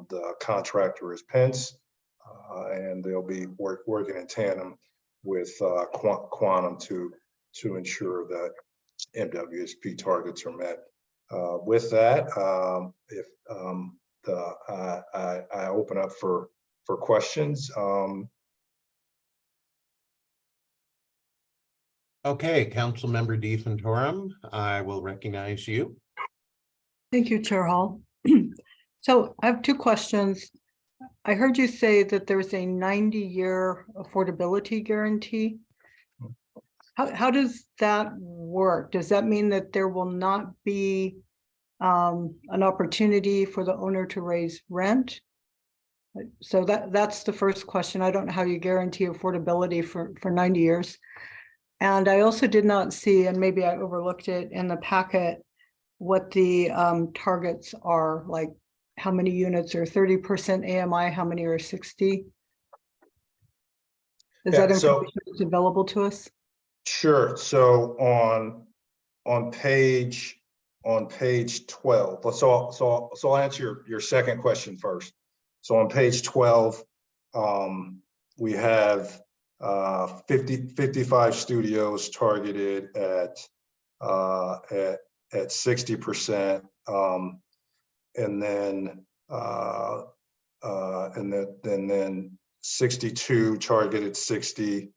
The contractor is Pence, and they'll be working in tandem with Quantum to ensure that MWSP targets are met. With that, I open up for questions. Okay, Councilmember Deventorum, I will recognize you. Thank you, Chair Hall. So I have two questions. I heard you say that there's a 90-year affordability guarantee. How does that work? Does that mean that there will not be an opportunity for the owner to raise rent? So that's the first question. I don't know how you guarantee affordability for 90 years. And I also did not see, and maybe I overlooked it in the packet, what the targets are, like how many units are 30% AMI, how many are 60? Is that information that's available to us? Sure. So on page 12, so I'll answer your second question first. So on page 12, we have 55 studios targeted at 60%, and then 62 targeted 60,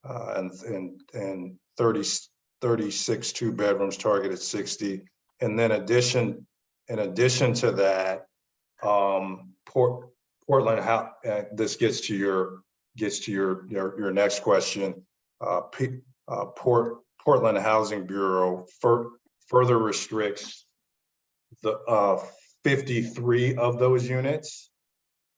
and 36 2 bedrooms targeted 60, and then in addition to that, Portland, how this gets to your next question. Portland Housing Bureau further restricts the 53 of those units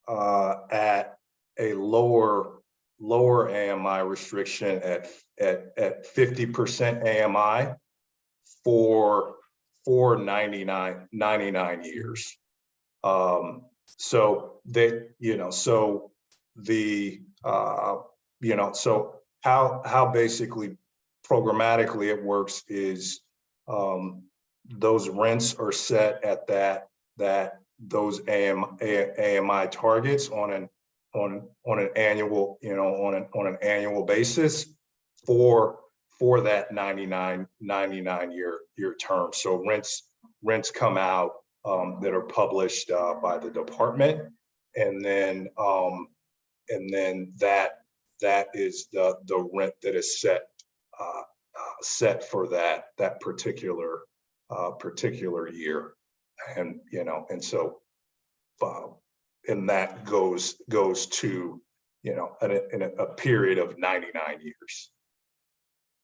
at a lower AMI restriction at 50% AMI for 99 years. So they, so the so how basically programmatically it works is those rents are set at those AMI targets on an annual, on an annual basis for that 99 year term. So rents come out that are published by the department, and then that is the rent that is set for that particular year, and and so and that goes to in a period of 99 years.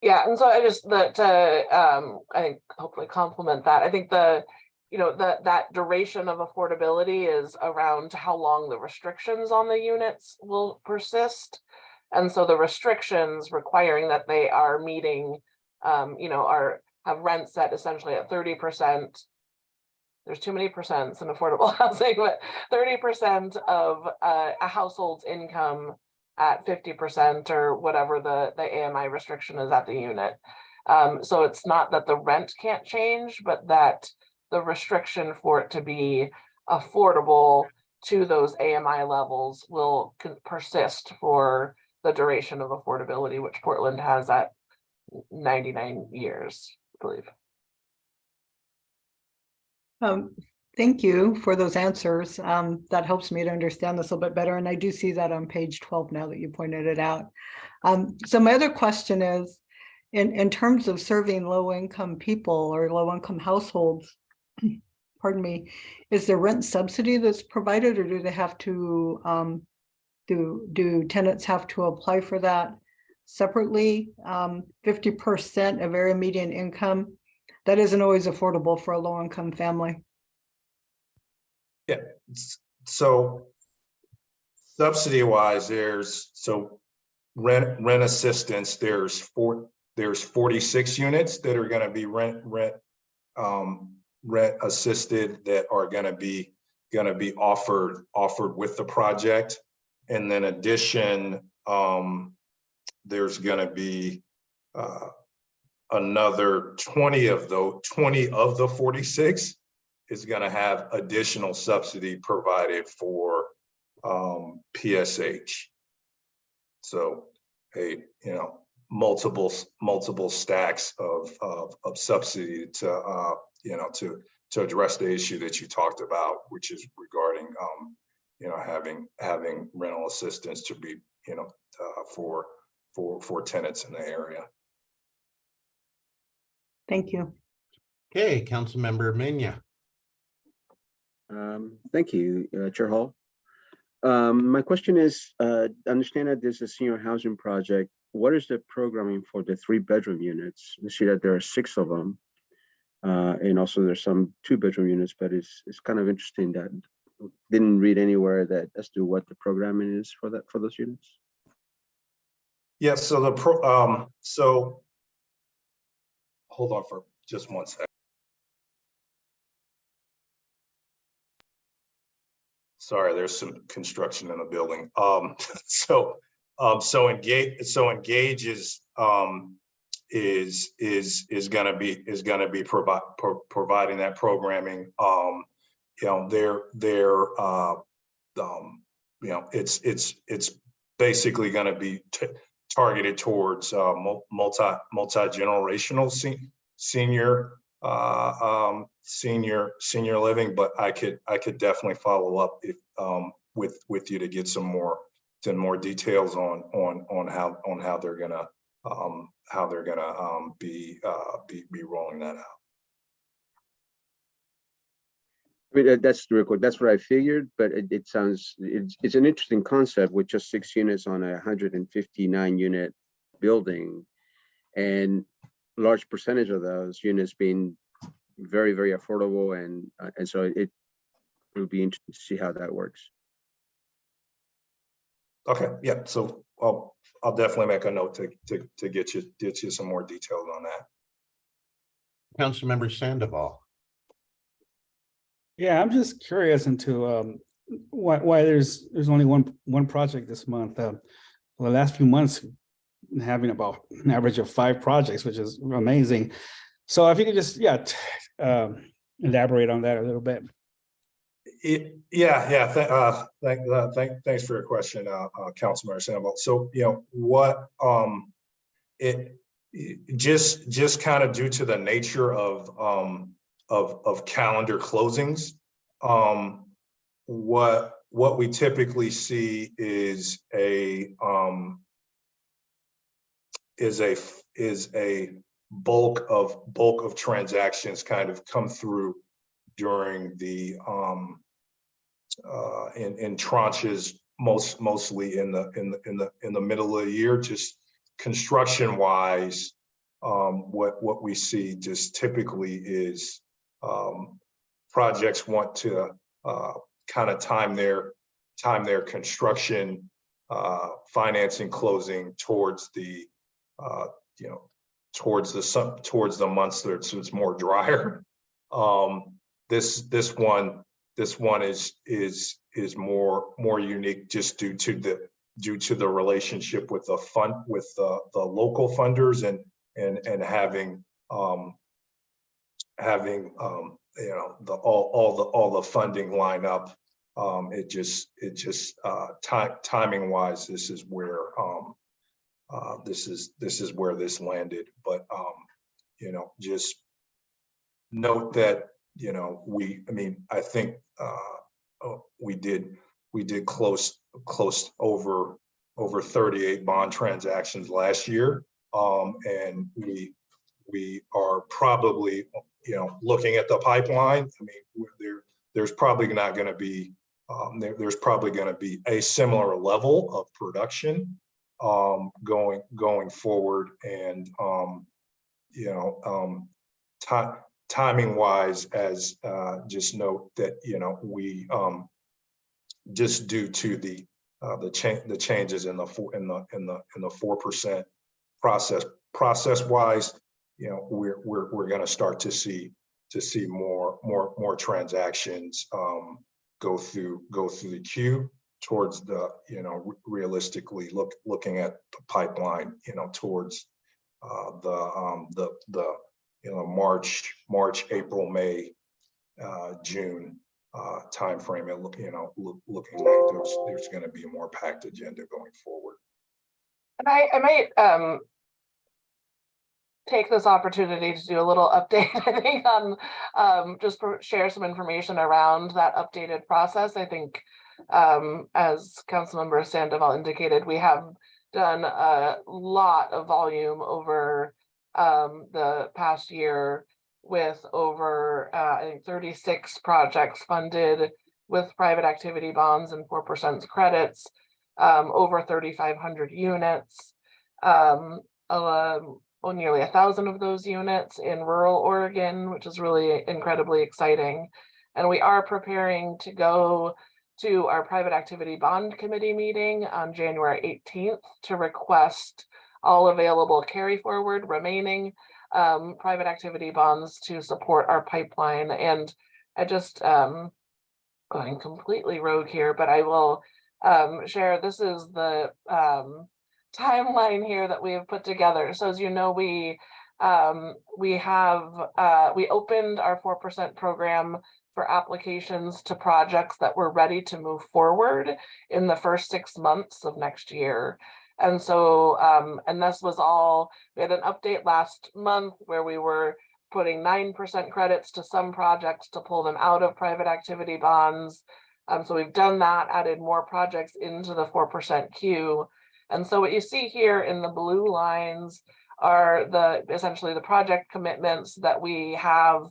Yeah, and so I just I think hopefully complement that. I think that duration of affordability is around how long the restrictions on the units will persist. And so the restrictions requiring that they are meeting, have rent set essentially at 30%. There's too many percents in affordable housing, but 30% of a household's income at 50% or whatever the AMI restriction is at the unit. So it's not that the rent can't change, but that the restriction for it to be affordable to those AMI levels will persist for the duration of affordability, which Portland has at 99 years, I believe. Thank you for those answers. That helps me to understand this a little bit better. And I do see that on page 12 now that you pointed it out. So my other question is, in terms of serving low-income people or low-income households, pardon me, is there rent subsidy that's provided, or do they have to, do tenants have to apply for that separately? 50% of area median income, that isn't always affordable for a low-income family. Yeah, so subsidy wise, rent assistance, there's 46 units that are going to be rent assisted that are going to be offered with the project. And then addition, there's going to be another 20 of the 46 is going to have additional subsidy provided for PSH. So multiple stacks of subsidy to address the issue that you talked about, which is regarding having rental assistance to be for tenants in the area. Thank you. Okay, Councilmember Minya. Thank you, Chair Hall. My question is, understand that this is a senior housing project. What is the programming for the 3-bedroom units? You see that there are 6 of them. And also there's some 2-bedroom units, but it's kind of interesting that didn't read anywhere that as to what the programming is for those units. Yeah, so so hold on for just one second. Sorry, there's some construction in the building. So Engage is going to be providing that programming. It's basically going to be targeted towards multi-generational senior living, but I could definitely follow up if with you to get some more details on how they're gonna be rolling that out. I mean, that's what I figured, but it sounds, it's an interesting concept with just 6 units on a 159 unit building, and large percentage of those units being very, very affordable, and so it will be interesting to see how that works. Okay, yeah. So I'll definitely make a note to get you some more details on that. Councilmember Sandoval. Yeah, I'm just curious into why there's only one project this month. The last few months having about an average of 5 projects, which is amazing. So if you could just elaborate on that a little bit. Yeah. Thanks for your question, Councilmember Sandoval. So what it just kind of due to the nature of calendar closings, what we typically see is a bulk of transactions kind of come through during the in tranches, mostly in the middle of the year. Just construction wise, what we see just typically is projects want to kind of time their construction financing closing towards the towards the months that it's more drier. This one is more unique just due to due to the relationship with the fund, with the local funders and having you know, all the funding line up. Timing wise, this is where this is where this landed. But you know, just note that, you know, I think we did close over 38 bond transactions last year, and we are probably, you know, looking at the pipeline. I mean, there's probably not going to be there's probably going to be a similar level of production going forward, and you know, timing wise, as just note that, you know, we just due to the changes in the 4% process wise, you know, we're going to start to see more transactions go through the queue towards the, you know, realistically looking at the pipeline, you know, towards the you know, March, April, May, June timeframe. You know, looking like there's going to be a more packed agenda going forward. And I might take this opportunity to do a little update, I think, on share some information around that updated process. I think, as Councilmember Sandoval indicated, we have done a lot of volume over the past year, with over I think 36 projects funded with private activity bonds and 4% credits, over 3,500 units, nearly 1,000 of those units in rural Oregon, which is really incredibly exciting. And we are preparing to go to our private activity bond committee meeting on January 18th to request all available carry forward remaining private activity bonds to support our pipeline. And I just going completely rogue here, but I will share, this is the timeline here that we have put together. So as you know, we opened our 4% program for applications to projects that were ready to move forward in the first 6 months of next year. And so, and this was all, we had an update last month where we were putting 9% credits to some projects to pull them out of private activity bonds. So we've done that, added more projects into the 4% queue. And so what you see here in the blue lines are essentially the project commitments that we have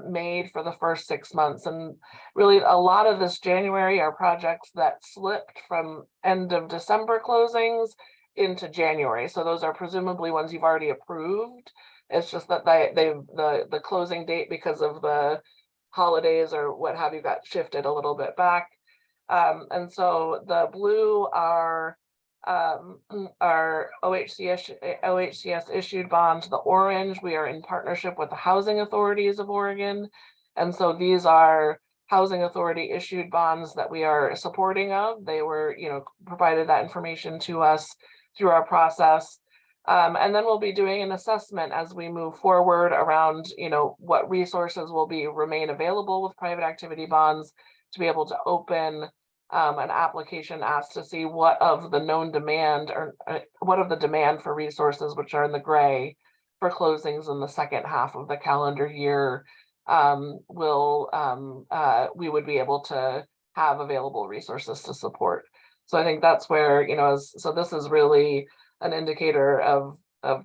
made for the first 6 months. And really a lot of this January are projects that slipped from end of December closings into January. So those are presumably ones you've already approved. It's just that the closing date, because of the holidays or what have you, got shifted a little bit back. And so the blue are OHCS issued bonds. The orange, we are in partnership with the housing authorities of Oregon. And so these are housing authority issued bonds that we are supporting of. They were, you know, provided that information to us through our process. And then we'll be doing an assessment as we move forward around, you know, what resources will remain available with private activity bonds to be able to open an application asked to see what of the known demand, or what of the demand for resources, which are in the gray, for closings in the second half of the calendar year we would be able to have available resources to support. So I think that's where, you know, so this is really an indicator of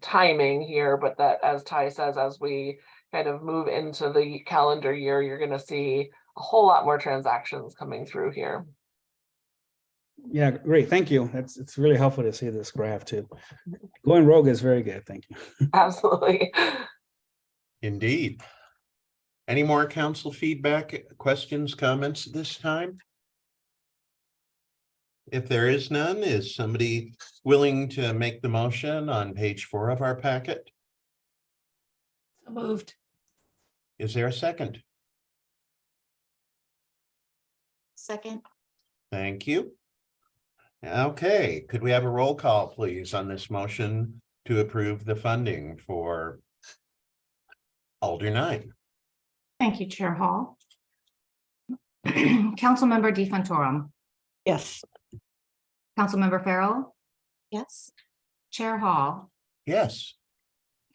timing here, but that, as Ty says, as we kind of move into the calendar year, you're going to see a whole lot more transactions coming through here. Yeah, great. Thank you. It's really helpful to see this graph too. Going rogue is very good. Thank you. Absolutely. Indeed. Any more council feedback, questions, comments at this time? If there is none, is somebody willing to make the motion on page 4 of our packet? So moved. Is there a second? Second. Thank you. Okay, could we have a roll call, please, on this motion to approve the funding for Alder 9? Thank you, Chair Hall. Councilmember DeFontorum, Yes. Councilmember Farrell, Yes. Chair Hall, Yes.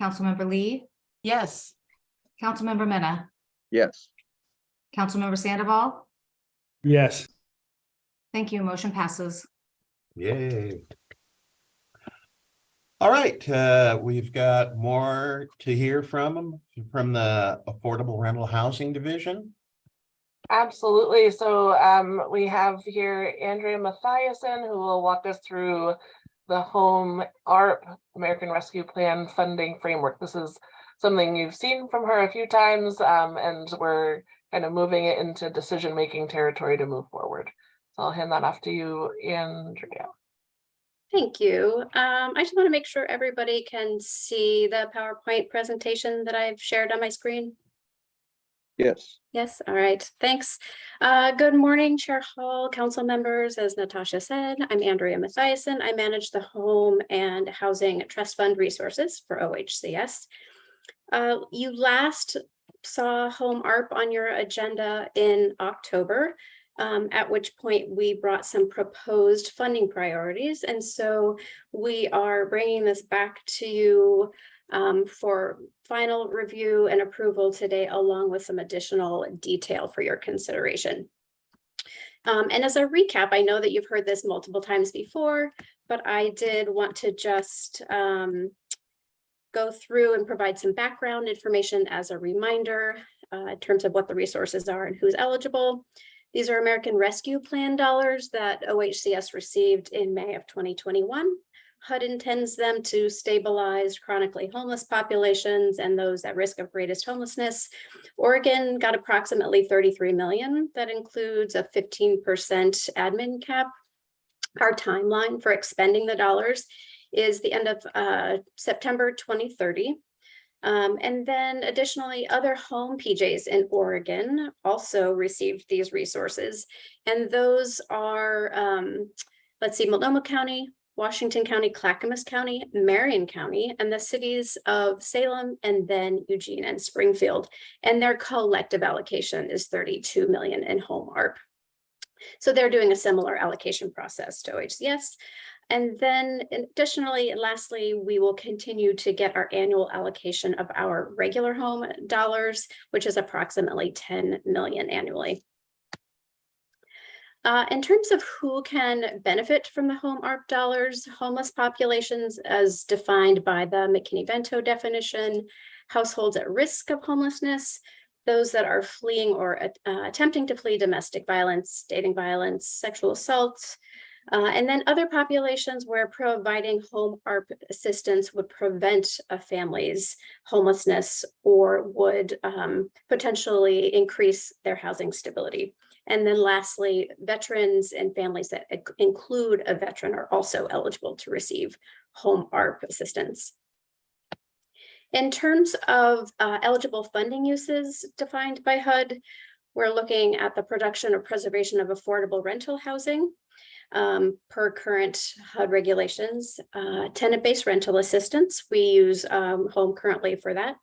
Councilmember Lee, Yes. Councilmember Mena, Yes. Councilmember Sandoval. Yes. Thank you. Motion passes. Yay. All right, we've got more to hear from the Affordable Rental Housing Division. Absolutely. So we have here Andrea Mathiasen, who will walk us through the Home ARP, American Rescue Plan funding framework. This is something you've seen from her a few times, and we're kind of moving it into decision-making territory to move forward. So I'll hand that off to you, Andrea. Thank you. I just want to make sure everybody can see the PowerPoint presentation that I've shared on my screen. Yes. Yes, all right, thanks. Good morning, Chair Hall, council members. As Natasha said, I'm Andrea Mathiasen. I manage the Home and Housing Trust Fund resources for OHCS. You last saw Home ARP on your agenda in October, at which point we brought some proposed funding priorities. And so we are bringing this back to you for final review and approval today, along with some additional detail for your consideration. And as a recap, I know that you've heard this multiple times before, but I did want to just go through and provide some background information as a reminder in terms of what the resources are and who's eligible. These are American Rescue Plan dollars that OHCS received in May of 2021. HUD intends them to stabilize chronically homeless populations and those at risk of greatest homelessness. Oregon got approximately $33 million. That includes a 15% admin cap. Our timeline for expending the dollars is the end of September 2030. And then additionally, other home PJs in Oregon also received these resources. And those are, let's see, Multnomah County, Washington County, Clackamas County, Marion County, and the cities of Salem, and then Eugene and Springfield. And their collective allocation is $32 million in Home ARP. So they're doing a similar allocation process to OHCS. And then additionally, lastly, we will continue to get our annual allocation of our regular home dollars, which is approximately $10 million annually. In terms of who can benefit from the Home ARP dollars, homeless populations as defined by the McKinney-Vento definition, households at risk of homelessness, those that are fleeing or attempting to flee domestic violence, dating violence, sexual assault, and then other populations where providing Home ARP assistance would prevent a family's homelessness or would potentially increase their housing stability. And then lastly, veterans and families that include a veteran are also eligible to receive Home ARP assistance. In terms of eligible funding uses defined by HUD, we're looking at the production or preservation of affordable rental housing per current HUD regulations, tenant-based rental assistance. We use Home currently for that.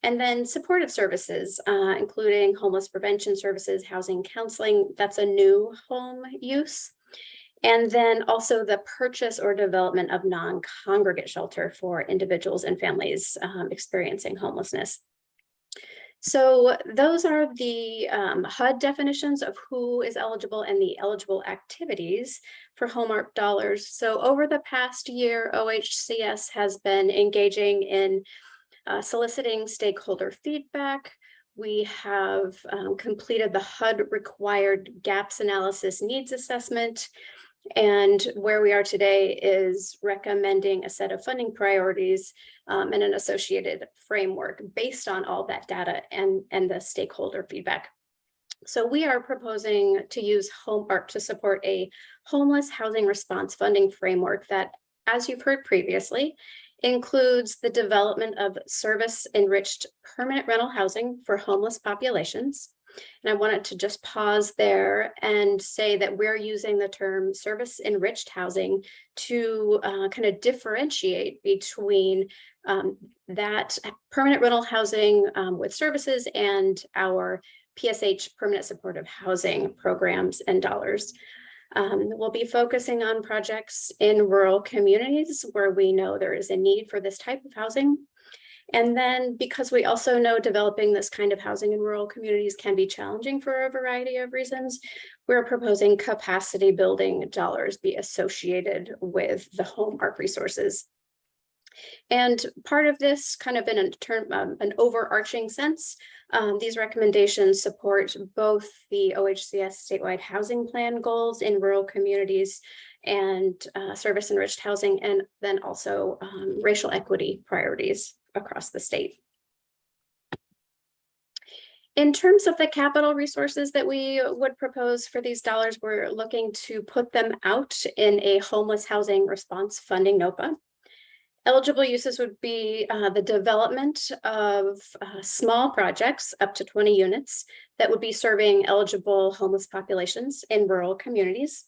And then supportive services, including homeless prevention services, housing counseling, that's a new Home use. And then also the purchase or development of non-congregate shelter for individuals and families experiencing homelessness. So those are the HUD definitions of who is eligible and the eligible activities for Home ARP dollars. So over the past year, OHCS has been engaging in soliciting stakeholder feedback. We have completed the HUD required gaps analysis needs assessment. And where we are today is recommending a set of funding priorities and an associated framework based on all that data and the stakeholder feedback. So we are proposing to use Home ARP to support a homeless housing response funding framework that, as you've heard previously, includes the development of service-enriched permanent rental housing for homeless populations, And I wanted to just pause there and say that we're using the term service enriched housing to kind of differentiate between that permanent rental housing with services and our PSH permanent supportive housing programs and dollars. We'll be focusing on projects in rural communities where we know there is a need for this type of housing. And then because we also know developing this kind of housing in rural communities can be challenging for a variety of reasons, we're proposing capacity building dollars be associated with the home ARP resources. And part of this kind of in an overarching sense, these recommendations support both the OHCS statewide housing plan goals in rural communities and service enriched housing, and then also racial equity priorities across the state. In terms of the capital resources that we would propose for these dollars, we're looking to put them out in a homeless housing response funding NOPA. Eligible uses would be the development of small projects up to 20 units that would be serving eligible homeless populations in rural communities.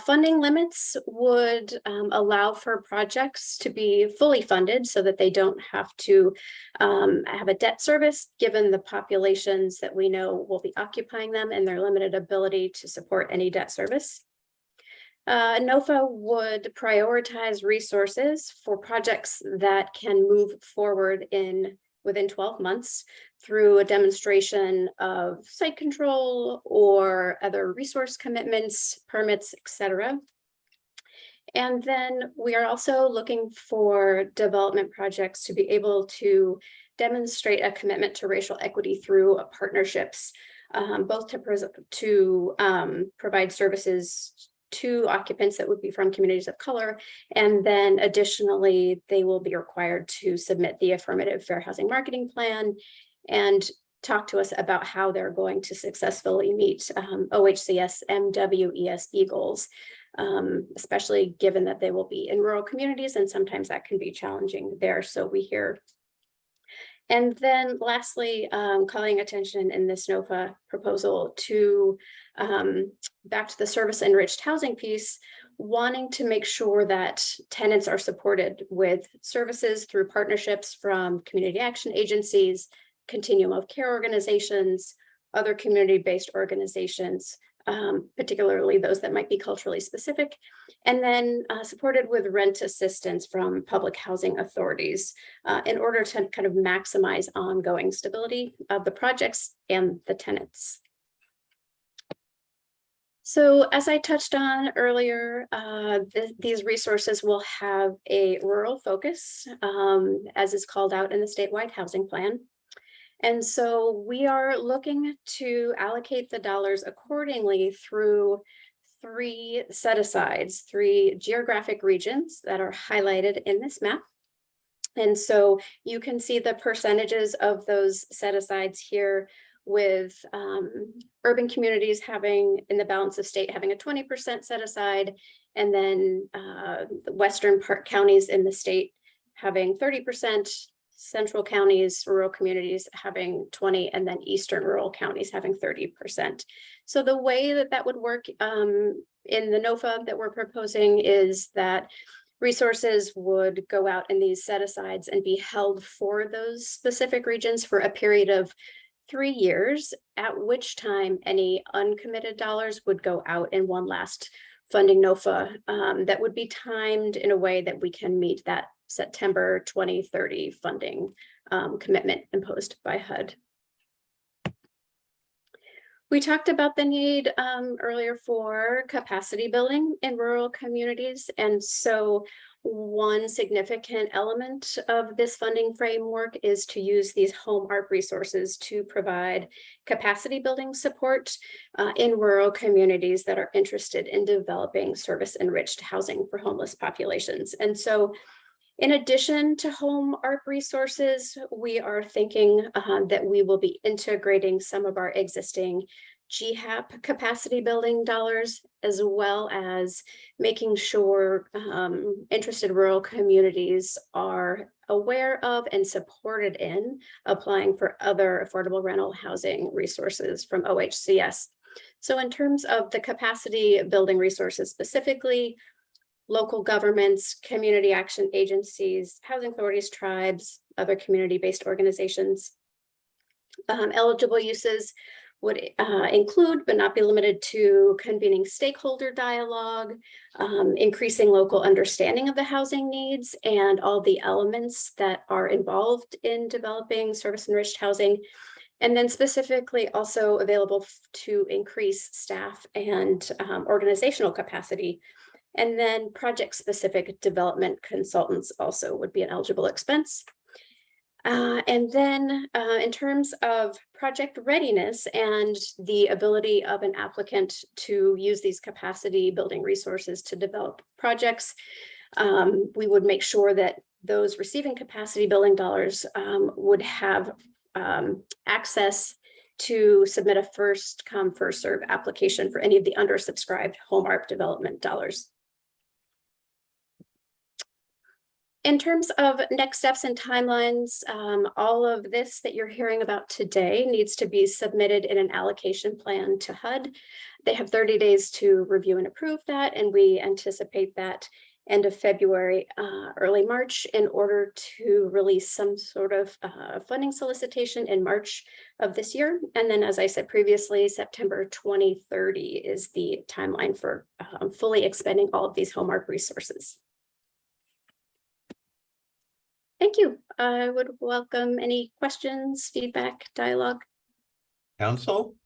Funding limits would allow for projects to be fully funded so that they don't have to have a debt service given the populations that we know will be occupying them and their limited ability to support any debt service. NOFA would prioritize resources for projects that can move forward within 12 months through a demonstration of site control or other resource commitments, permits, etc. And then we are also looking for development projects to be able to demonstrate a commitment to racial equity through partnerships, both to provide services to occupants that would be from communities of color. And then additionally, they will be required to submit the affirmative fair housing marketing plan and talk to us about how they're going to successfully meet OHCS MWESB goals, especially given that they will be in rural communities and sometimes that can be challenging there. So we hear. And then lastly, calling attention in this NOFA proposal to back to the service enriched housing piece, wanting to make sure that tenants are supported with services through partnerships from community action agencies, continuum of care organizations, other community-based organizations, particularly those that might be culturally specific, and then supported with rent assistance from public housing authorities in order to kind of maximize ongoing stability of the projects and the tenants. So as I touched on earlier, these resources will have a rural focus, as is called out in the statewide housing plan. And so we are looking to allocate the dollars accordingly through 3 set-asides, 3 geographic regions that are highlighted in this map. And so you can see the percentages of those set-asides here, with urban communities having, in the balance of state, having a 20% set aside, and then the western part counties in the state having 30%, central counties, rural communities having 20%, and then eastern rural counties having 30%. So the way that that would work in the NOFA that we're proposing is that resources would go out in these set-asides and be held for those specific regions for a period of 3 years, at which time any uncommitted dollars would go out in one last funding NOFA that would be timed in a way that we can meet that September 2030 funding commitment imposed by HUD. We talked about the need earlier for capacity building in rural communities, and so one significant element of this funding framework is to use these home ARP resources to provide capacity building support in rural communities that are interested in developing service enriched housing for homeless populations. And so in addition to home ARP resources, we are thinking that we will be integrating some of our existing GHAP capacity building dollars, as well as making sure interested rural communities are aware of and supported in applying for other affordable rental housing resources from OHCS. So in terms of the capacity building resources specifically, local governments, community action agencies, housing authorities, tribes, other community-based organizations. Eligible uses would include, but not be limited to, convening stakeholder dialogue, increasing local understanding of the housing needs and all the elements that are involved in developing service-enriched housing, and then specifically also available to increase staff and organizational capacity. And then project-specific development consultants also would be an eligible expense. And then in terms of project readiness and the ability of an applicant to use these capacity building resources to develop projects, we would make sure that those receiving capacity building dollars would have access to submit a first come, first serve application for any of the undersubscribed home ARP development dollars. In terms of next steps and timelines, all of this that you're hearing about today needs to be submitted in an allocation plan to HUD. They have 30 days to review and approve that, and we anticipate that end of February, early March, in order to release some sort of funding solicitation in March of this year. And then, as I said previously, September 2030 is the timeline for fully expending all of these home ARP resources. Thank you. I would welcome any questions, feedback, dialogue. Council?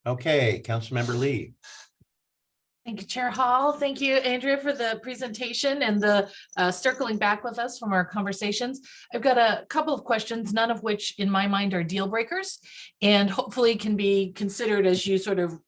Okay, Councilmember Lee. Thank you, Chair Hall. Thank you, Andrea, for the presentation and the circling back with us from our conversations. I've got a couple of questions, none of which in my mind are deal breakers, and hopefully can be considered as you sort of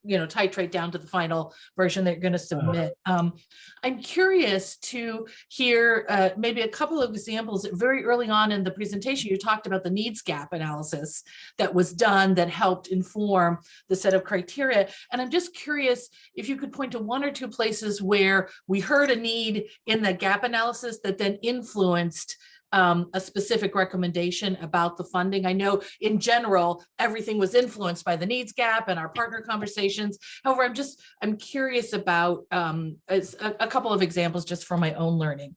titrate down to the final version that you're going to submit. I'm curious to hear maybe a couple of examples. Very early on in the presentation, you talked about the needs gap analysis that was done that helped inform the set of criteria. And I'm just curious if you could point to one or two places where we heard a need in the gap analysis that then influenced a specific recommendation about the funding. I know in general, everything was influenced by the needs gap and our partner conversations. However, I'm curious about a couple of examples just from my own learning.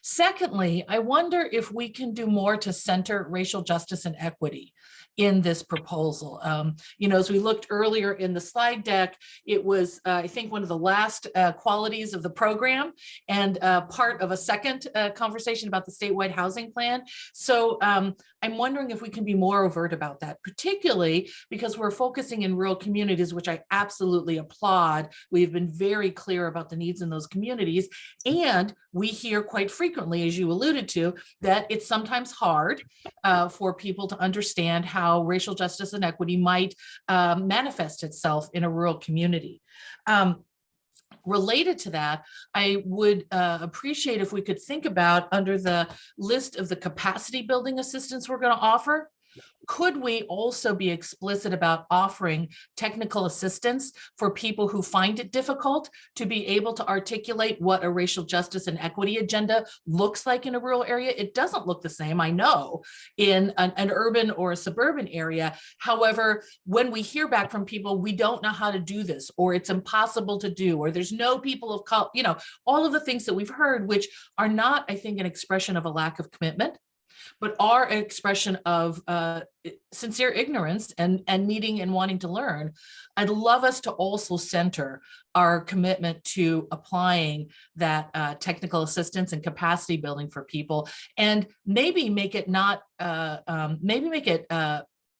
Secondly, I wonder if we can do more to center racial justice and equity in this proposal. As we looked earlier in the slide deck, it was, I think, one of the last qualities of the program and part of a second conversation about the statewide housing plan. So I'm wondering if we can be more overt about that, particularly because we're focusing in rural communities, which I absolutely applaud. We've been very clear about the needs in those communities. And we hear quite frequently, as you alluded to, that it's sometimes hard for people to understand how racial justice and equity might manifest itself in a rural community. Related to that, I would appreciate if we could think about, under the list of the capacity building assistance we're going to offer, could we also be explicit about offering technical assistance for people who find it difficult to be able to articulate what a racial justice and equity agenda looks like in a rural area? It doesn't look the same, I know, in an urban or a suburban area. However, when we hear back from people, we don't know how to do this, or it's impossible to do, or there's no people of color, all of the things that we've heard, which are not, I think, an expression of a lack of commitment, but are an expression of sincere ignorance and needing and wanting to learn. I'd love us to also center our commitment to applying that technical assistance and capacity building for people, and maybe make it not,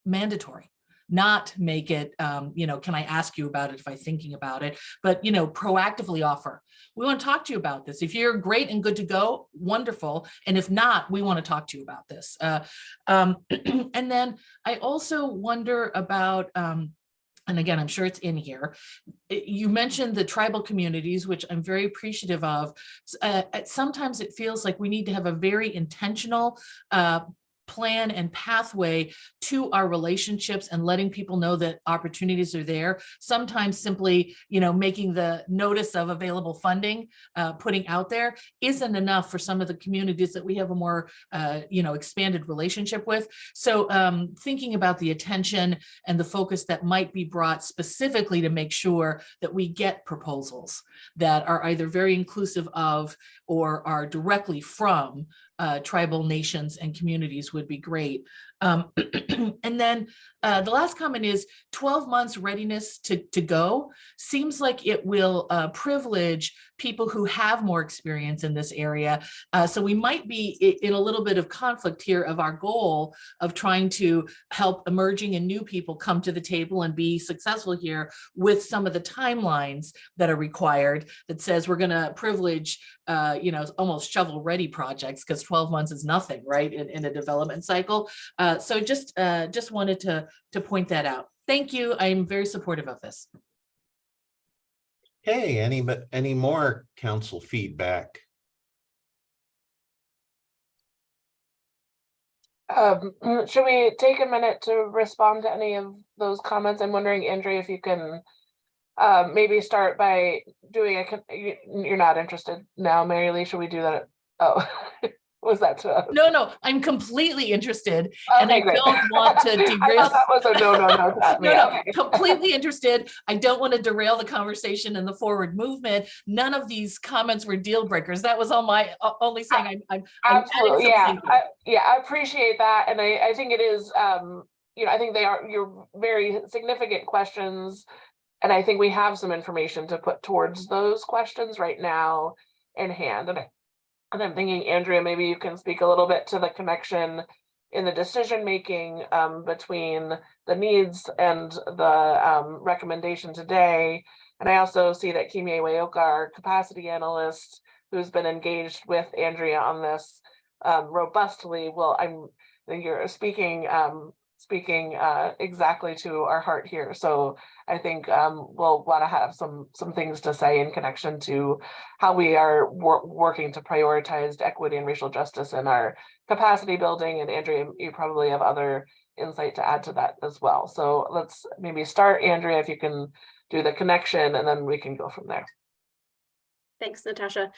mandatory. Not make it, can I ask you about it if I'm thinking about it, but, proactively offer. We want to talk to you about this. If you're great and good to go, wonderful. And if not, we want to talk to you about this. And then I also wonder about, and again, I'm sure it's in here, you mentioned the tribal communities, which I'm very appreciative of. Sometimes it feels like we need to have a very intentional plan and pathway to our relationships and letting people know that opportunities are there. Sometimes simply, making the notice of available funding, putting out there isn't enough for some of the communities that we have a more, expanded relationship with. So thinking about the attention and the focus that might be brought specifically to make sure that we get proposals that are either very inclusive of or are directly from tribal nations and communities would be great. And then the last comment is 12 months readiness to go seems like it will privilege people who have more experience in this area. So we might be in a little bit of conflict here of our goal of trying to help emerging and new people come to the table and be successful here with some of the timelines that are required that says we're going to privilege almost shovel ready projects because 12 months is nothing, right, in a development cycle. So just wanted to point that out. Thank you. I'm very supportive of this. Hey, any more council feedback? Should we take a minute to respond to any of those comments? I'm wondering, Andrea, if you can maybe start by doing you're not interested now, Mary Lee, should we do that? Oh, was that to us? No, I'm completely interested. Okay, and I great. don't want to derail. I thought that was a no, okay. Completely interested. I don't want to derail the conversation and the forward movement. None of these comments were deal breakers. That was all my only saying. I'm absolutely, I appreciate that. And I think it is, I think you're very significant questions. And I think we have some information to put towards those questions right now in hand. And I'm thinking, Andrea, maybe you can speak a little bit to the connection in the decision-making between the needs and the recommendation today. And I also see that Kimye Wayoka, our capacity analyst, who's been engaged with Andrea on this robustly, I think you're speaking exactly to our heart here. So I think we'll want to have some things to say in connection to how we are working to prioritize equity and racial justice in our capacity building. And Andrea, you probably have other insight to add to that as well. So let's maybe start, Andrea, if you can do the connection, and then we can go from there. Thanks, Natasha.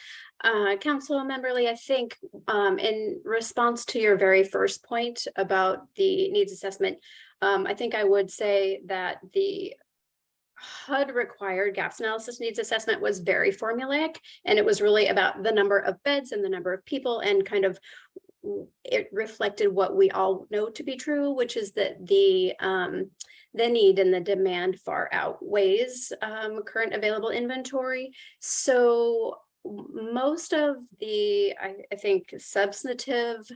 Council Member Lee, I think in response to your very first point about the needs assessment, I think I would say that the HUD required gaps analysis needs assessment was very formulaic, and it was really about the number of beds and the number of people, and kind of it reflected what we all know to be true, which is that the need and the demand far outweighs current available inventory. So most of the, I think, substantive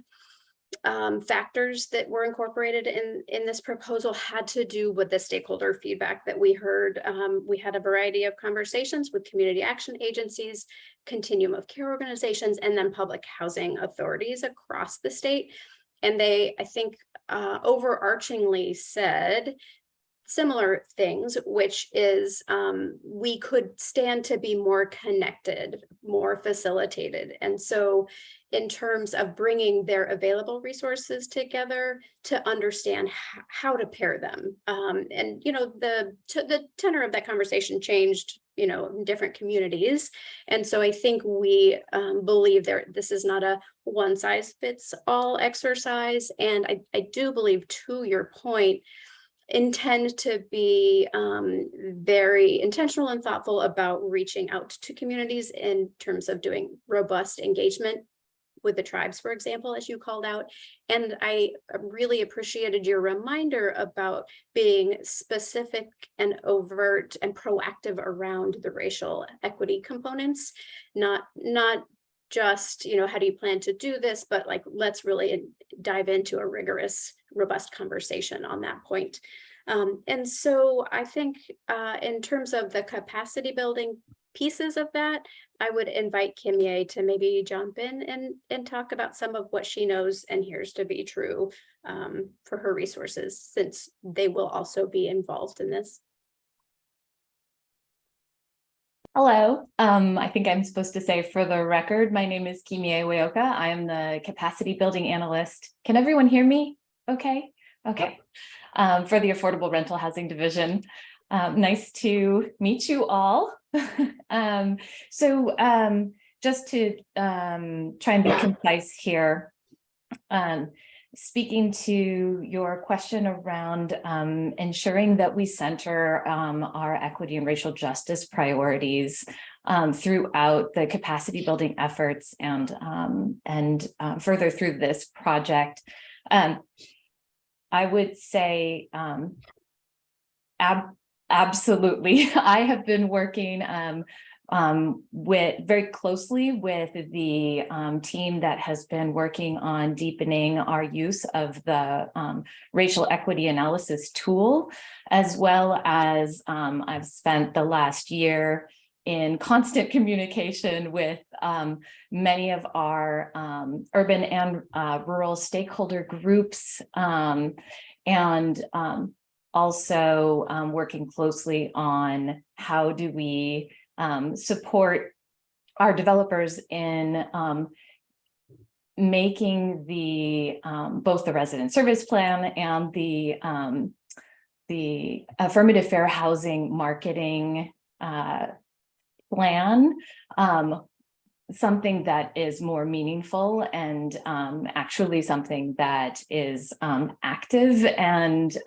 factors that were incorporated in this proposal had to do with the stakeholder feedback that we heard. We had a variety of conversations with community action agencies, continuum of care organizations, and then public housing authorities across the state. And they, I think, overarchingly said similar things, which is we could stand to be more connected, more facilitated. And so in terms of bringing their available resources together to understand how to pair them. And, the tenor of that conversation changed, in different communities. And so I think we believe this is not a one size fits all exercise. And I do believe, to your point, intend to be very intentional and thoughtful about reaching out to communities in terms of doing robust engagement with the tribes, for example, as you called out. And I really appreciated your reminder about being specific and overt and proactive around the racial equity components, not just, how do you plan to do this, but let's really dive into a rigorous, robust conversation on that point. And so I think in terms of the capacity building pieces of that, I would invite Kimye to maybe jump in and talk about some of what she knows and hears to be true for her resources, since they will also be involved in this. Hello, I think I'm supposed to say for the record, my name is Kimie Ueoka. I am the capacity building analyst. Can everyone hear me? Okay, okay. For the Affordable Rental Housing Division. Nice to meet you all. Just to try and be concise here. Speaking to your question around ensuring that we center our equity and racial justice priorities throughout the capacity building efforts and further through this project, I would say absolutely. I have been working very closely with the team that has been working on deepening our use of the racial equity analysis tool, as well as I've spent the last year in constant communication with many of our urban and rural stakeholder groups, and also working closely on how do we support our developers in making the both the resident service plan and the affirmative fair housing marketing plan something that is more meaningful and actually something that is active and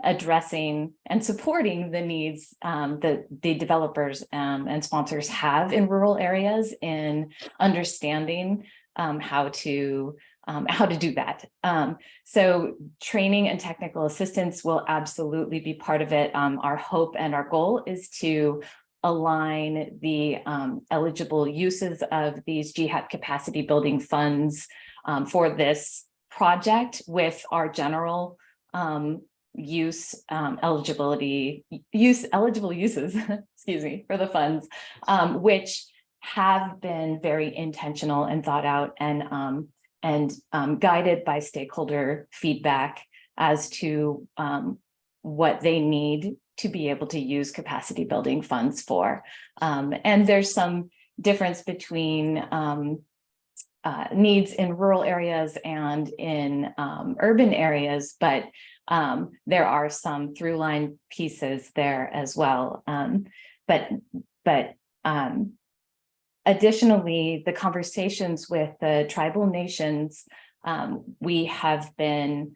addressing and supporting the needs that the developers and sponsors have in rural areas in understanding how to do that. So training and technical assistance will absolutely be part of it. Our hope and our goal is to align the eligible uses of these GHAT capacity building funds for this project with our general eligible uses, excuse me, for the funds, which have been very intentional and thought out and guided by stakeholder feedback as to what they need to be able to use capacity building funds for. And there's some difference between needs in rural areas and in urban areas, but there are some through line pieces there as well. But additionally, the conversations with the tribal nations, we have been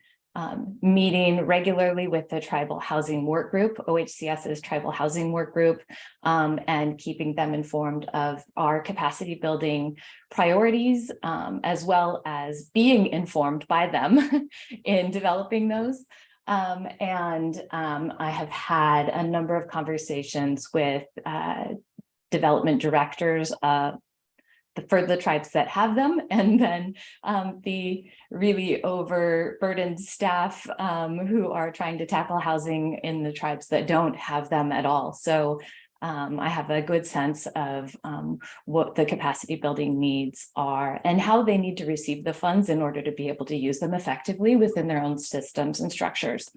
meeting regularly with the Tribal Housing Work Group, OHCS's Tribal Housing Work Group, and keeping them informed of our capacity building priorities, as well as being informed by them in developing those. I have had a number of conversations with development directors for the tribes that have them, and then the really overburdened staff who are trying to tackle housing in the tribes that don't have them at all. So I have a good sense of what the capacity building needs are and how they need to receive the funds in order to be able to use them effectively within their own systems and structures.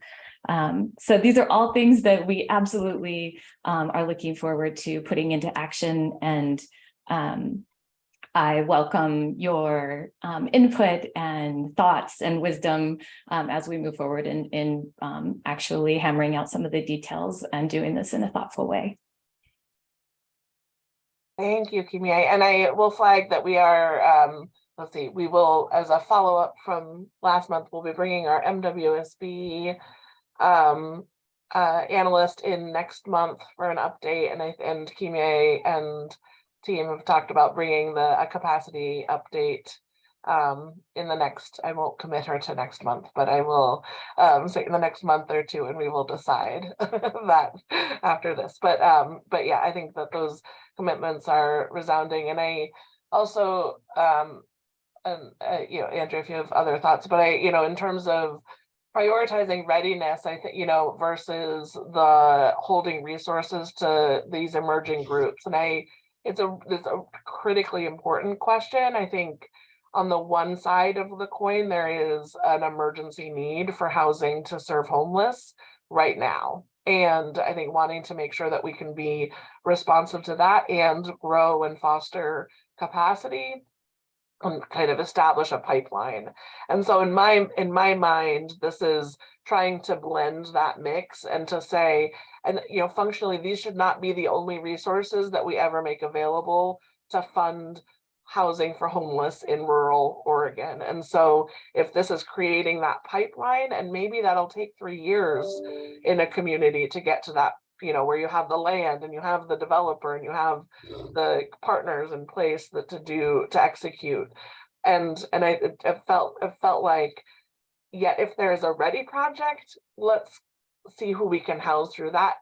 So these are all things that we absolutely are looking forward to putting into action, and I welcome your input and thoughts and wisdom as we move forward in actually hammering out some of the details and doing this in a thoughtful way. Thank you, Kimie. And I will flag that we are, let's see, we will, as a follow-up from last month, we'll be bringing our MWSB analyst in next month for an update, and Kimie and team have talked about bringing a capacity update in the next, I won't commit her to next month, but I will say in the next month or two, and we will decide that after this. But yeah, I think that those commitments are resounding. And I also, Andrew, if you have other thoughts, but in terms of prioritizing readiness, I think, versus the holding resources to these emerging groups. And it's a critically important question. I think on the one side of the coin, there is an emergency need for housing to serve homeless right now. And I think wanting to make sure that we can be responsive to that and grow and foster capacity and kind of establish a pipeline. And so in my mind, this is trying to blend that mix and to say, and functionally, these should not be the only resources that we ever make available to fund housing for homeless in rural Oregon. And so if this is creating that pipeline, and maybe that'll take 3 years in a community to get to that, where you have the land and you have the developer and you have the partners in place to execute. And it felt like, yet if there's a ready project, let's see who we can house through that,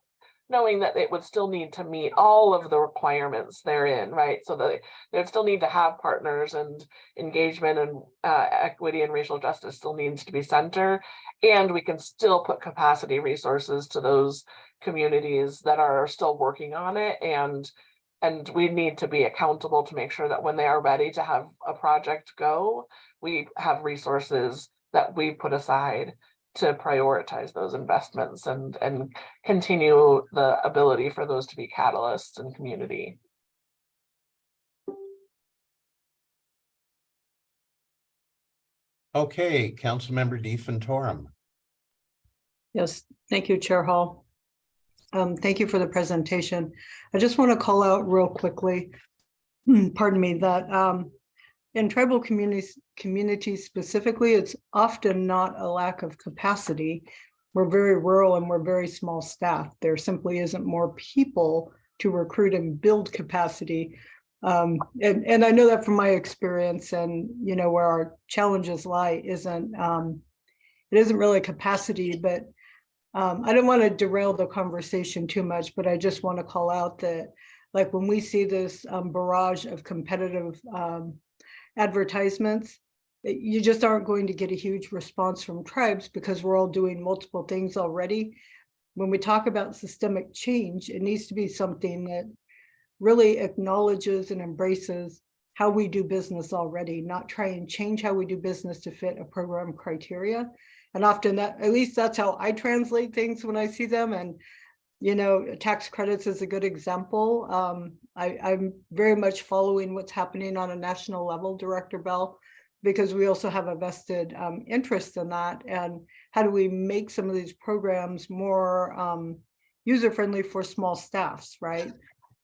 knowing that it would still need to meet all of the requirements therein, right? So that they still need to have partners, and engagement and equity and racial justice still needs to be center. And we can still put capacity resources to those communities that are still working on it. And we need to be accountable to make sure that when they are ready to have a project go, we have resources that we put aside to prioritize those investments and continue the ability for those to be catalysts in community. Okay, Councilmember DeFontorum. Yes, thank you, Chair Hall. Thank you for the presentation. I just want to call out real quickly, pardon me, that in tribal communities specifically, it's often not a lack of capacity. We're very rural and we're very small staff. There simply isn't more people to recruit and build capacity. And I know that from my experience, and where our challenges lie it isn't really capacity, but I don't want to derail the conversation too much, but I just want to call out that, like, when we see this barrage of competitive advertisements, you just aren't going to get a huge response from tribes because we're all doing multiple things already. When we talk about systemic change, it needs to be something that really acknowledges and embraces how we do business already, not try and change how we do business to fit a program criteria. And often at least that's how I translate things when I see them. And, tax credits is a good example. I'm very much following what's happening on a national level, Director Bell, because we also have a vested interest in that. And how do we make some of these programs more user-friendly for small staffs, right?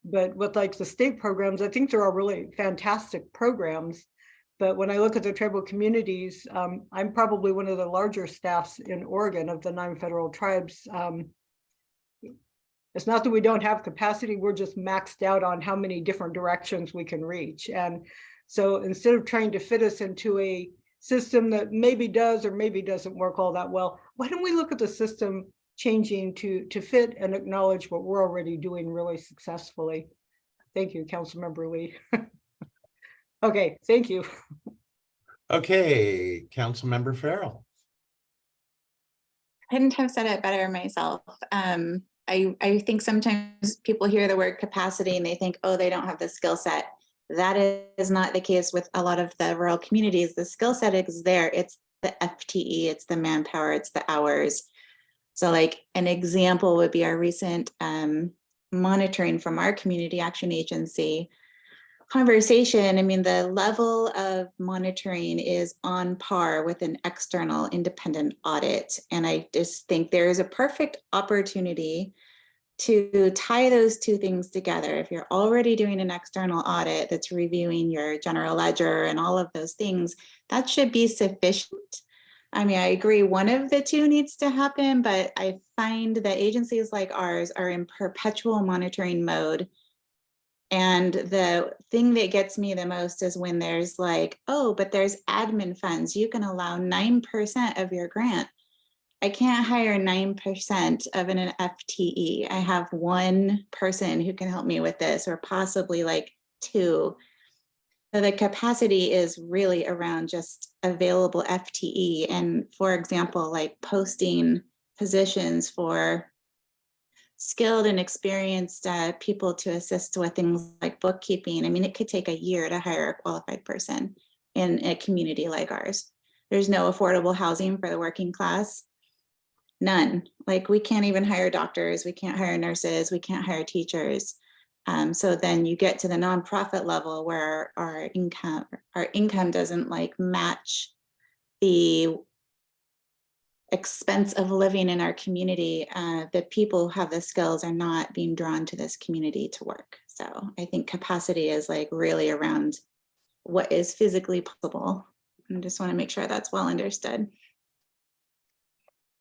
But with like the state programs, I think they're all really fantastic programs. But when I look at the tribal communities, I'm probably one of the larger staffs in Oregon of the 9 federal tribes. It's not that we don't have capacity, we're just maxed out on how many different directions we can reach. And so instead of trying to fit us into a system that maybe does or maybe doesn't work all that well, why don't we look at the system changing to fit and acknowledge what we're already doing really successfully? Thank you, Councilmember Lee. Okay, thank you. Okay, Councilmember Farrell. Couldn't have said it better myself. I think sometimes people hear the word capacity and they think, oh, they don't have the skill set. That is not the case with a lot of the rural communities. The skill set is there. It's the FTE, it's the manpower, it's the hours. So like an example would be our recent monitoring from our community action agency conversation. I mean, the level of monitoring is on par with an external independent audit. And I just think there is a perfect opportunity to tie those two things together. If you're already doing an external audit that's reviewing your general ledger and all of those things, that should be sufficient. I mean, I agree one of the two needs to happen, but I find that agencies like ours are in perpetual monitoring mode. And the thing that gets me the most is when there's like, oh, but there's admin funds. You can allow 9% of your grant. I can't hire 9% of an FTE. I have one person who can help me with this, or possibly like 2. So the capacity is really around just available FTE. And for example, like posting positions for skilled and experienced people to assist with things like bookkeeping. I mean, it could take a year to hire a qualified person in a community like ours. There's no affordable housing for the working class. None. Like we can't even hire doctors, we can't hire nurses, we can't hire teachers. So then you get to the nonprofit level where our income doesn't like match the expense of living in our community. The people who have the skills are not being drawn to this community to work. So I think capacity is like really around what is physically possible. I just want to make sure that's well understood.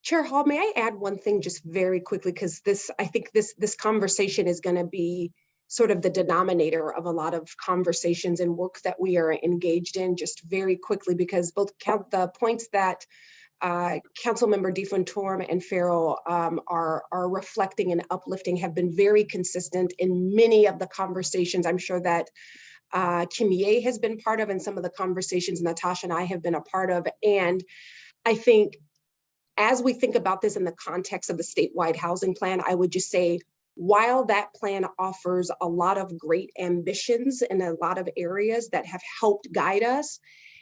Chair Hall, may I add one thing just very quickly? Because I think this conversation is going to be sort of the denominator of a lot of conversations and work that we are engaged in, just very quickly, because both the points that Councilmember DeFontorm and Farrell are reflecting and uplifting have been very consistent in many of the conversations I'm sure that Kim Ye has been part of, and some of the conversations Natasha and I have been a part of. And I think as we think about this in the context of the statewide housing plan, I would just say, while that plan offers a lot of great ambitions in a lot of areas that have helped guide us,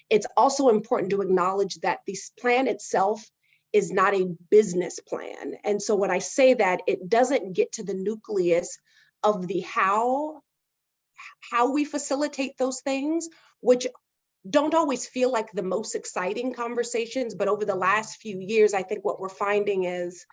it's also important to acknowledge that this plan itself is not a business plan. And so when I say that, it doesn't get to the nucleus of the how we facilitate those things, which don't always feel like the most exciting conversations. But over the last few years, I think what we're finding is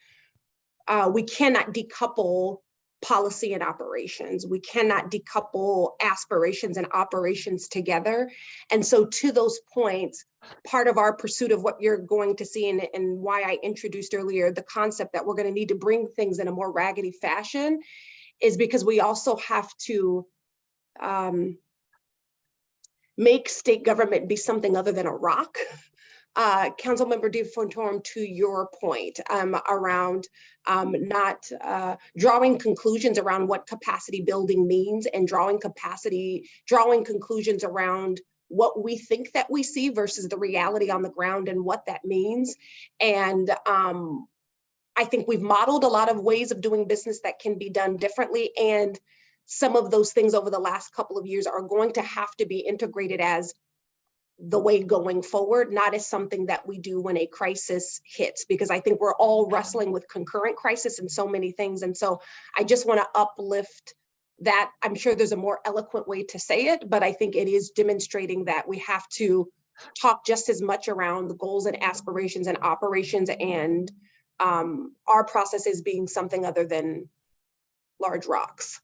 we cannot decouple policy and operations. We cannot decouple aspirations and operations together. And so to those points, part of our pursuit of what you're going to see and why I introduced earlier the concept that we're going to need to bring things in a more raggedy fashion is because we also have to make state government be something other than a rock. Councilmember DeFontorm, to your point around not drawing conclusions around what capacity building means and drawing conclusions around what we think that we see versus the reality on the ground and what that means. And I think we've modeled a lot of ways of doing business that can be done differently. And some of those things over the last couple of years are going to have to be integrated as the way going forward, not as something that we do when a crisis hits, because I think we're all wrestling with concurrent crisis and so many things. And so I just want to uplift that. I'm sure there's a more eloquent way to say it, but I think it is demonstrating that we have to talk just as much around the goals and aspirations and operations and our processes being something other than large rocks.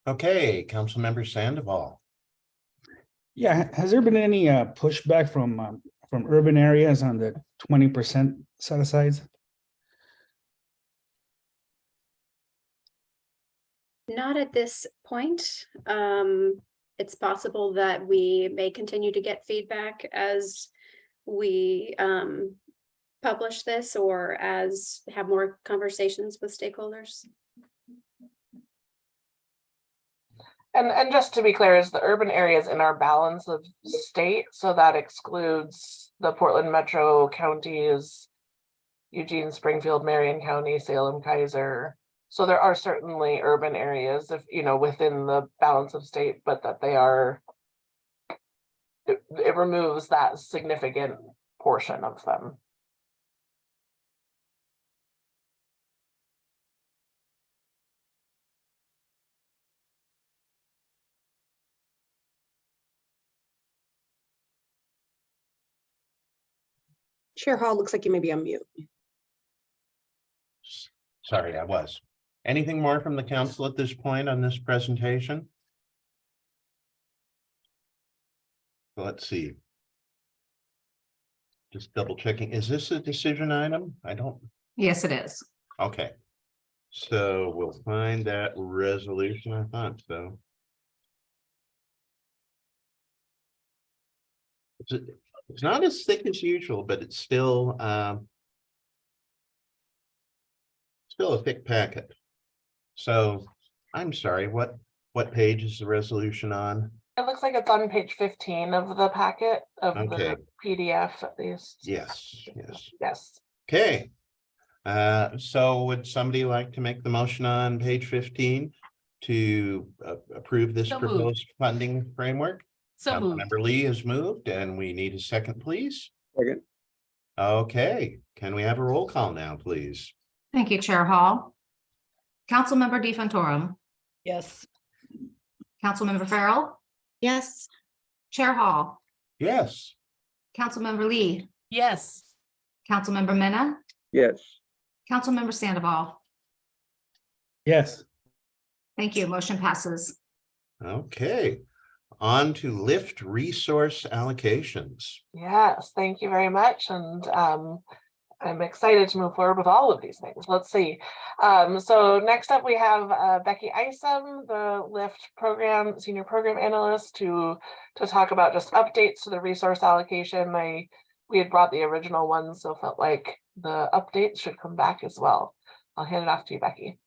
Okay, Councilmember Sandoval. Yeah, has there been any pushback from urban areas on the 20% set asides? Not at this point. It's possible that we may continue to get feedback as we publish this or as have more conversations with stakeholders. And just to be clear, is the urban areas in our balance of state, so that excludes the Portland metro counties, Eugene, Springfield, Marion County, Salem, Kaiser. So there are certainly urban areas, if within the balance of state, but that they are, it removes that significant portion of them. Chair Hall, looks like you may be on mute. Sorry, I was. Anything more from the council at this point on this presentation? Let's see. Just double checking. Is this a decision item? I don't. Yes, it is. Okay. So we'll find that resolution. I thought so. It's not as thick as usual, but it's still a thick packet. So I'm sorry, what page is the resolution on? It looks like it's on page 15 of the packet of Okay. the PDF at least. Yes. Yes. Okay. So would somebody like to make the motion on page 15 to approve this So moved. proposed funding framework? So moved. Councilmember Lee has moved and we need a second, please. Second. Okay, can we have a roll call now, please? Thank you, Chair Hall. Councilmember DeFantorum, Yes. Councilmember Farrell, Yes. Chair Hall, Yes. Councilmember Lee, Yes. Councilmember Mena, Yes. Councilmember Sandoval. Yes. Thank you. Motion passes. Okay, on to lift resource allocations. Yes, thank you very much. And I'm excited to move forward with all of these things. Let's see. So next up, we have Becky Isom, the LIFT program, senior program analyst, to talk about just updates to the resource allocation. We had brought the original one, so felt like the updates should come back as well. I'll hand it off to you, Becky.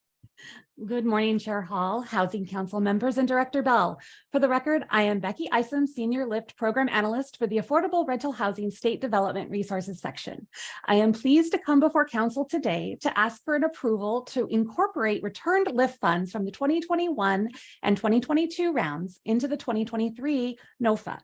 Good morning, Chair Hall, Housing Council members, and Director Bell. For the record, I am Becky Isom, Senior LIFT Program Analyst for the Affordable Rental Housing State Development Resources section. I am pleased to come before Council today to ask for an approval to incorporate returned LIFT funds from the 2021 and 2022 rounds into the 2023 NOFA.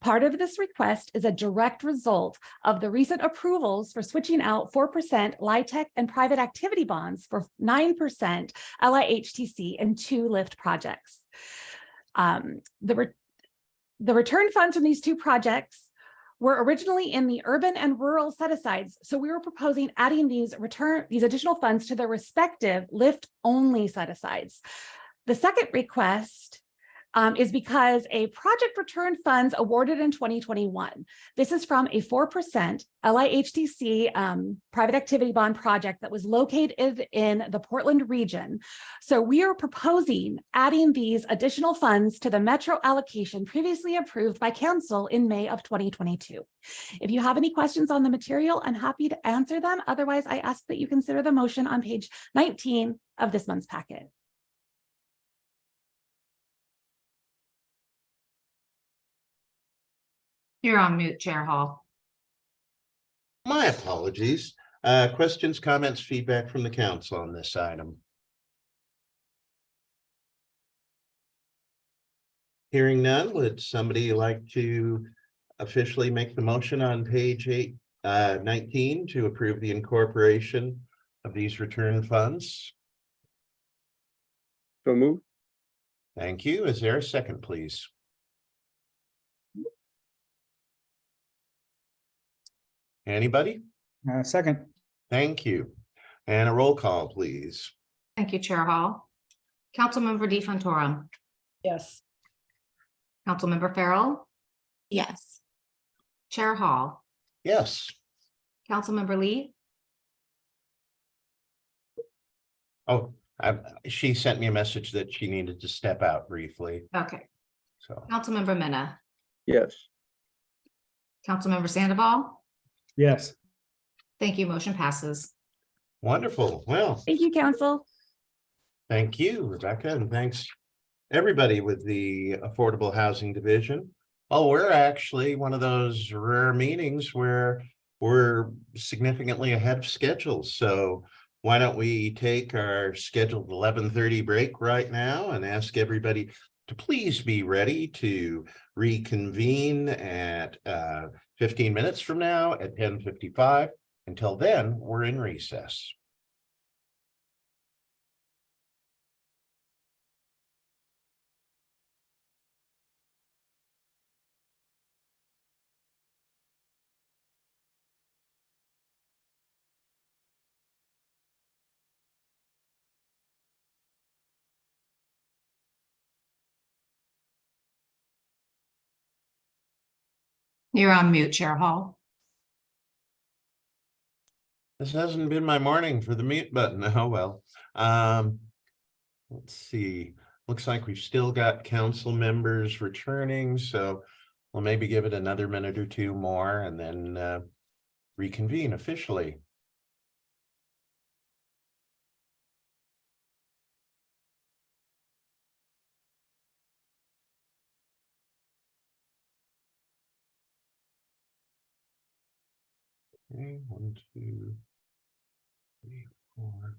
Part of this request is a direct result of the recent approvals for switching out 4% LIHTC and private activity bonds for 9% LIHTC and 2 LIFT projects. The return funds from these 2 projects were originally in the urban and rural set-asides, so we were proposing adding these additional funds to their respective LIFT-only set-asides. The second request is because a project return funds awarded in 2021. This is from a 4% LIHTC private activity bond project that was located in the Portland region. So we are proposing adding these additional funds to the Metro allocation previously approved by Council in May of 2022. If you have any questions on the material, I'm happy to answer them. Otherwise, I ask that you consider the motion on page 19 of this month's packet. You're on mute, Chair Hall. My apologies. Questions, comments, feedback from the council on this item? Hearing none, would somebody like to officially make the motion on page 19 to approve the incorporation of these return funds? So move. Thank you. Is there a second, please? Anybody? Second. Thank you. And a roll call, please. Thank you, Chair Hall. Councilmember DeFantorum, Yes. Councilmember Farrell, Yes. Chair Hall, Yes. Councilmember Lee, Oh, she sent me a message that she needed to step out briefly. okay, So, Councilmember Mena, Yes. Councilmember Sandoval. Yes. Thank you. Motion passes. wonderful. Well, Thank you, Council. thank you, Rebecca, and thanks everybody with the Affordable Housing Division. Oh, we're actually one of those rare meetings where we're significantly ahead of schedule. So why don't we take our scheduled 11:30 break right now and ask everybody to please be ready to reconvene at 15 minutes from now at 10:55. Until then, we're in recess. You're on mute, Chair Hall. This hasn't been my morning for the mute button. Oh, well. Let's see. Looks like we've still got council members returning, so we'll maybe give it another minute or two more and then reconvene officially. Okay, 1, 2, 3, 4.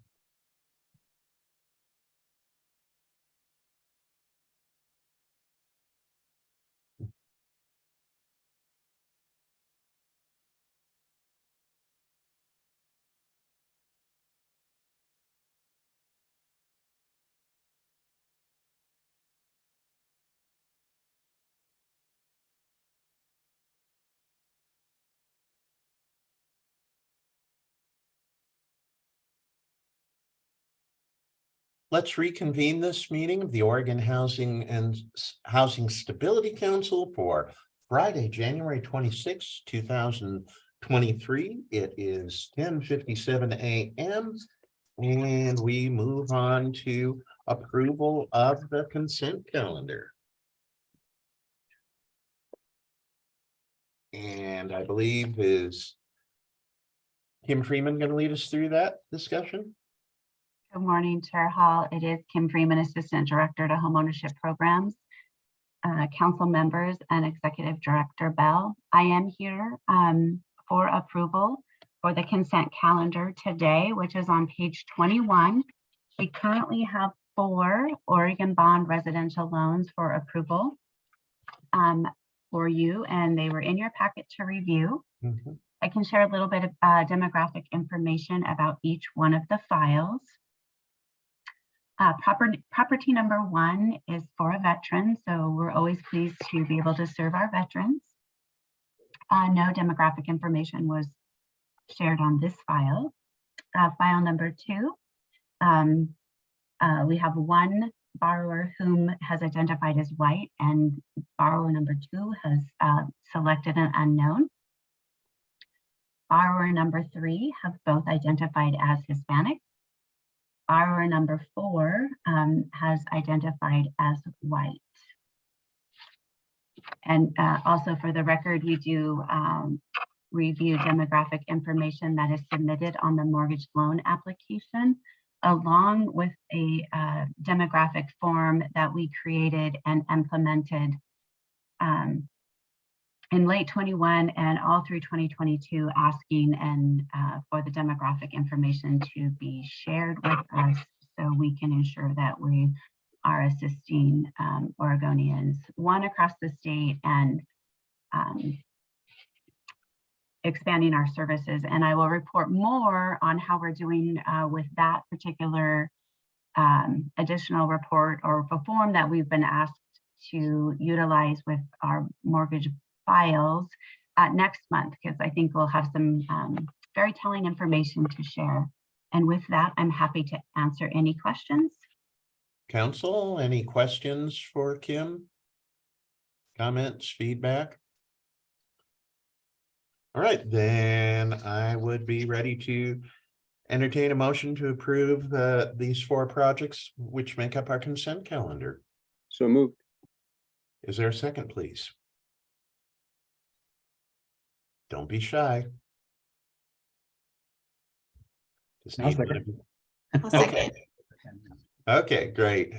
let's reconvene this meeting of the Oregon Housing and Housing Stability Council for Friday, January 26, 2023. It is 10:57 a.m. and we move on to approval of the consent calendar. And I believe is Kim Freeman going to lead us through that discussion? Good morning, Chair Hall. It is Kim Freeman, Assistant Director to Homeownership Programs, Council members, and Executive Director Bell. I am here for approval for the consent calendar today, which is on page 21. We currently have 4 Oregon bond residential loans for approval for you, and they were in your packet to review. I can share a little bit of demographic information about each one of the files. Property number 1 is for a veteran, so we're always pleased to be able to serve our veterans. No demographic information was shared on this file. File number 2, we have 1 borrower whom has identified as white, and borrower number 2 has selected an unknown. Borrower number 3 have both identified as Hispanic. Borrower number 4 has identified as white. And also for the record, we do review demographic information that is submitted on the mortgage loan application, along with a demographic form that we created and implemented in late 21 and all through 2022, asking for the demographic information to be shared with us so we can ensure that we are assisting Oregonians, one, across the state, and expanding our services. And I will report more on how we're doing with that particular additional report or form that we've been asked to utilize with our mortgage files next month, because I think we'll have some very telling information to share. And with that, I'm happy to answer any questions. Council, any questions for Kim? Comments, feedback? All right, then I would be ready to entertain a motion to approve these 4 projects which make up our consent calendar. So moved. Is there a second, please? Don't be shy. Just I'll need one second. of you. Okay. Okay, great.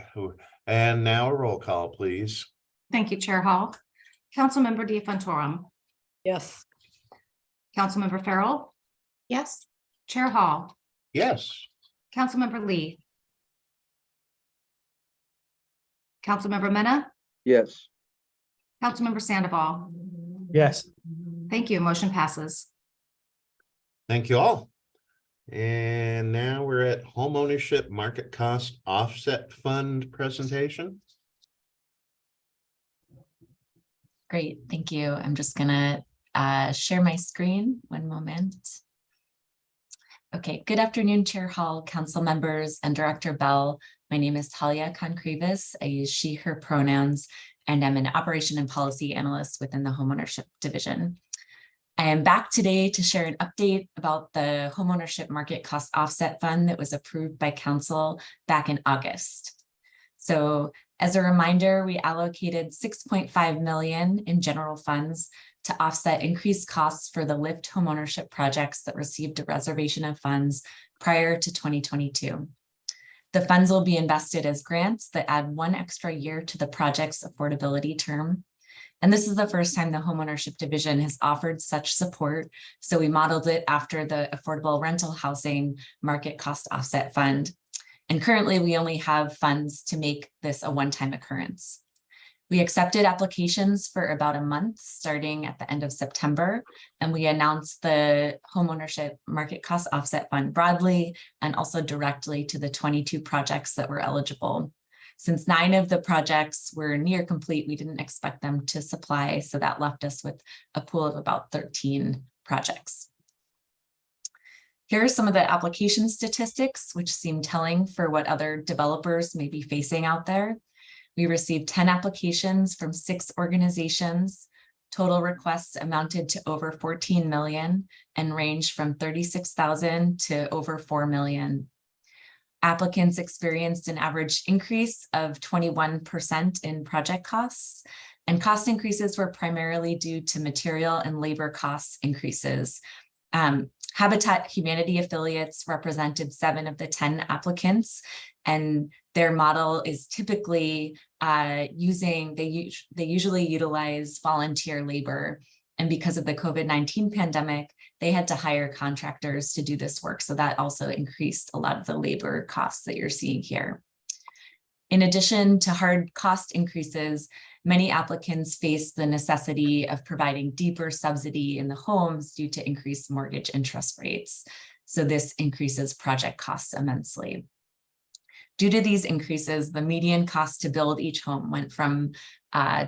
And now a roll call, please. Thank you, Chair Hall. Councilmember DeFontorum. Yes. Councilmember Farrell. Yes. Chair Hall. Yes. Councilmember Lee. Councilmember Mena. Yes. Councilmember Sandoval. Yes. Thank you. Motion passes. Thank you all. And now we're at homeownership market cost offset fund presentation. Great, thank you. I'm just gonna share my screen. One moment. Okay, good afternoon, Chair Hall, council members, and Director Bell. My name is Talia Concrevis. I use she, her pronouns, and I'm an operation and policy analyst within the homeownership division. I am back today to share an update about the homeownership market cost offset fund that was approved by council back in August. So as a reminder, we allocated $6.5 million in general funds to offset increased costs for the LIFT homeownership projects that received a reservation of funds prior to 2022. The funds will be invested as grants that add 1 extra year to the project's affordability term. And this is the first time the homeownership division has offered such support. So we modeled it after the Affordable Rental Housing Market Cost Offset Fund. And currently we only have funds to make this a one-time occurrence. We accepted applications for about a month starting at the end of September, and we announced the homeownership market cost offset fund broadly and also directly to the 22 projects that were eligible. Since 9 of the projects were near complete, we didn't expect them to supply, so that left us with a pool of about 13 projects. Here are some of the application statistics, which seem telling for what other developers may be facing out there. We received 10 applications from 6 organizations. Total requests amounted to over 14 million and ranged from 36,000 to over 4 million. Applicants experienced an average increase of 21% in project costs, and cost increases were primarily due to material and labor costs increases. Habitat Humanity affiliates represented 7 of the 10 applicants, and their model is typically they usually utilize volunteer labor. And because of the COVID-19 pandemic, they had to hire contractors to do this work. So that also increased a lot of the labor costs that you're seeing here. In addition to hard cost increases, many applicants face the necessity of providing deeper subsidy in the homes due to increased mortgage interest rates. So this increases project costs immensely. Due to these increases, the median cost to build each home went from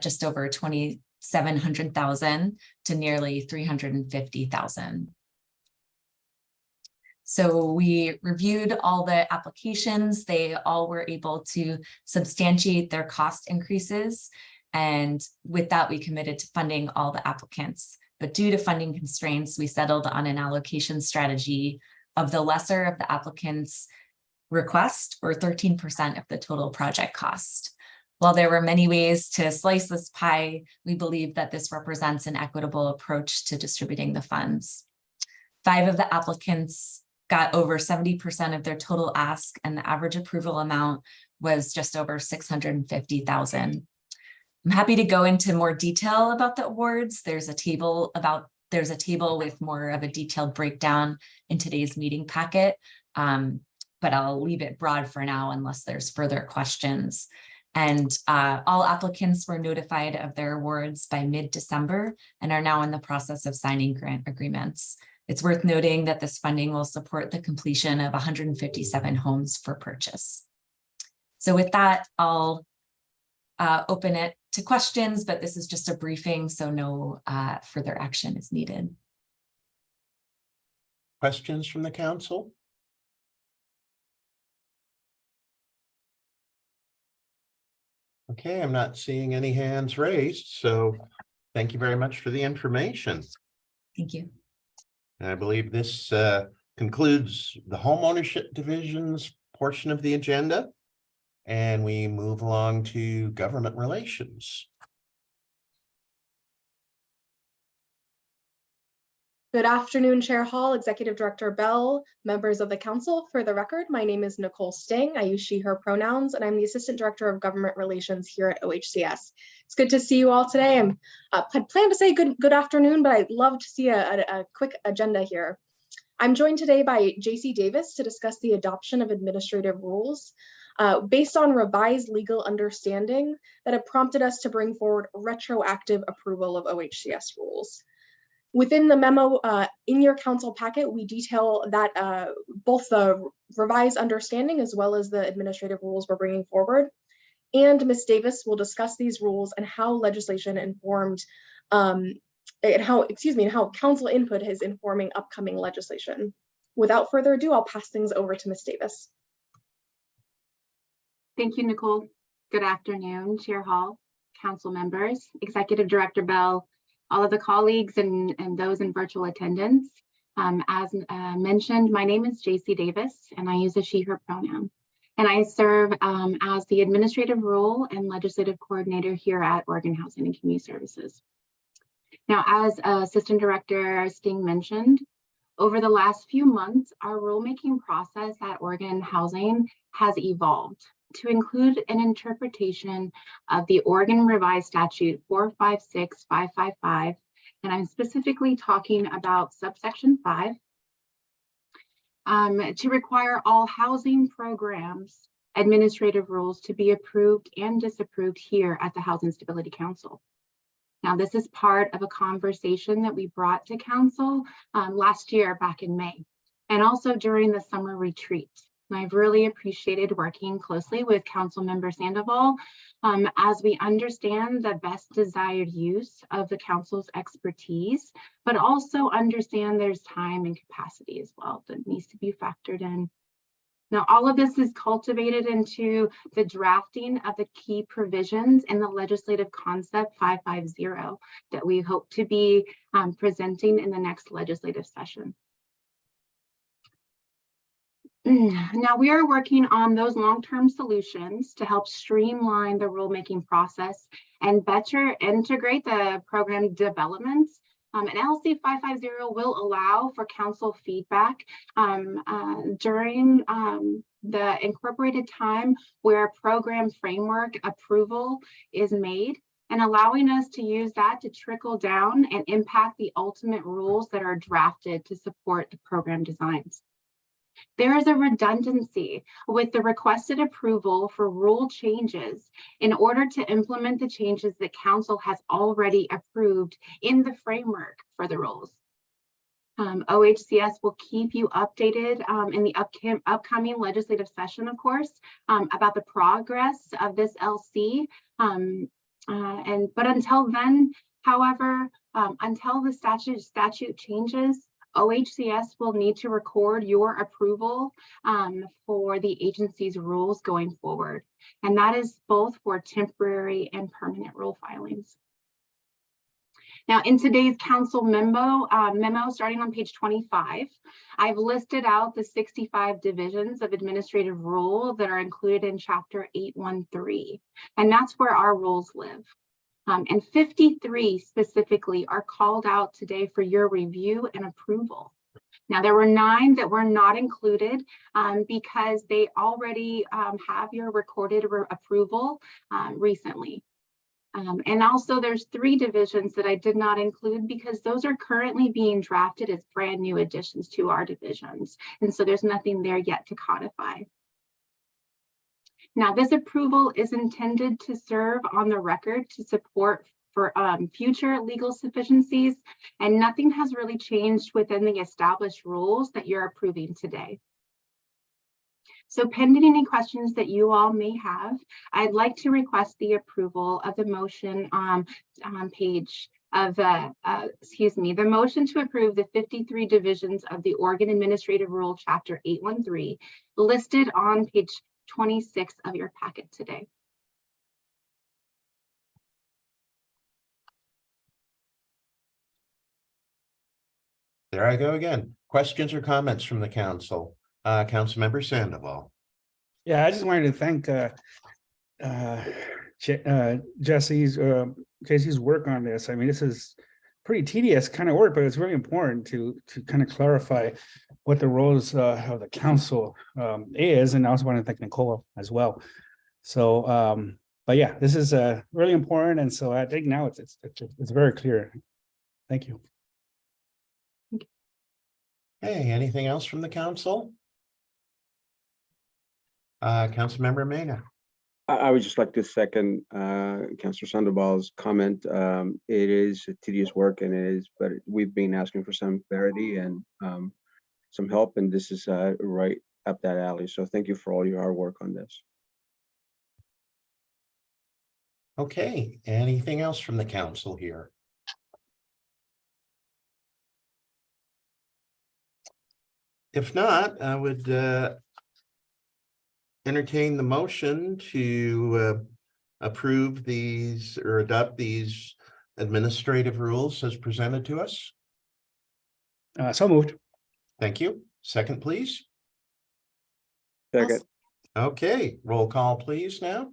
just over $2,700,000 to nearly $350,000. So we reviewed all the applications. They all were able to substantiate their cost increases. And with that, we committed to funding all the applicants. But due to funding constraints, we settled on an allocation strategy of the lesser of the applicants' request, or 13% of the total project cost. While there were many ways to slice this pie, we believe that this represents an equitable approach to distributing the funds. 5 of the applicants got over 70% of their total ask, and the average approval amount was just over $650,000. I'm happy to go into more detail about the awards. There's a table with more of a detailed breakdown in today's meeting packet, but I'll leave it broad for now unless there's further questions. And all applicants were notified of their awards by mid-December and are now in the process of signing grant agreements. It's worth noting that this funding will support the completion of 157 homes for purchase. So with that, I'll open it to questions, but this is just a briefing, so no further action is needed. Questions from the council? Okay, I'm not seeing any hands raised, so thank you very much for the information. Thank you. I believe this concludes the homeownership division's portion of the agenda, and we move along to government relations. Good afternoon, Chair Hall, Executive Director Bell, members of the council. For the record, my name is Nicole Sting. I use she, her pronouns, and I'm the Assistant Director of Government Relations here at OHCS. It's good to see you all today. I planned to say good afternoon, but I'd love to see a quick agenda here. I'm joined today by JC Davis to discuss the adoption of administrative rules based on revised legal understanding that have prompted us to bring forward retroactive approval of OHCS rules. Within the memo in your council packet, we detail that both the revised understanding as well as the administrative rules we're bringing forward. And Ms. Davis will discuss these rules and how legislation informed, and how council input is informing upcoming legislation. Without further ado, I'll pass things over to Ms. Davis. Thank you, Nicole. Good afternoon, Chair Hall, council members, Executive Director Bell, all of the colleagues and those in virtual attendance. As mentioned, my name is JC Davis and I use a she, her pronoun. And I serve as the Administrative Rule and Legislative Coordinator here at Oregon Housing and Community Services. Now, as Assistant Director Sting mentioned, over the last few months, our rulemaking process at Oregon Housing has evolved to include an interpretation of the Oregon Revised Statute 456555, and I'm specifically talking about subsection 5, to require all housing programs administrative rules to be approved and disapproved here at the Housing Stability Council. Now, this is part of a conversation that we brought to council last year back in May, and also during the summer retreat. And I've really appreciated working closely with Councilmember Sandoval as we understand the best desired use of the council's expertise, but also understand there's time and capacity as well that needs to be factored in. Now, all of this is cultivated into the drafting of the key provisions in the legislative concept 550 that we hope to be presenting in the next legislative session. Now, we are working on those long-term solutions to help streamline the rulemaking process and better integrate the program developments. And LC 550 will allow for council feedback during the incorporated time where program framework approval is made, and allowing us to use that to trickle down and impact the ultimate rules that are drafted to support the program designs. There is a redundancy with the requested approval for rule changes in order to implement the changes that council has already approved in the framework for the rules. OHCS will keep you updated in the upcoming legislative session, of course, about the progress of this LC. But until then, however, until the statute changes, OHCS will need to record your approval for the agency's rules going forward. And that is both for temporary and permanent rule filings. Now, in today's council memo starting on page 25, I've listed out the 65 divisions of administrative rule that are included in chapter 813. And that's where our rules live. And 53 specifically are called out today for your review and approval. Now, there were 9 that were not included because they already have your recorded approval recently. And also there's 3 divisions that I did not include because those are currently being drafted as brand new additions to our divisions. And so there's nothing there yet to codify. Now, this approval is intended to serve on the record to support for future legal sufficiencies, and nothing has really changed within the established rules that you're approving today. So pending any questions that you all may have, I'd like to request the approval of the motion on page of the motion to approve the 53 divisions of the Oregon Administrative Rule Chapter 813 listed on page 26 of your packet today. There I go again. Questions or comments from the council? Councilmember Sandoval. Yeah, I just wanted to thank Casey's work on this. I mean, this is pretty tedious kind of work, but it's really important to kind of clarify what the roles of the council is. And I also want to thank Nicole as well. So, but yeah, this is really important. And so I think now it's very clear. Thank you. Hey, anything else from the council? Councilmember Mena. I would just like to second Councilor Sandoval's comment. It is a tedious work, and but we've been asking for some clarity and some help, and this is right up that alley. So thank you for all your hard work on this. Okay, anything else from the council here? If not, I would entertain the motion to approve these or adopt these administrative rules as presented to us. So moved. Thank you. Second, please. Second. Okay, roll call, please now.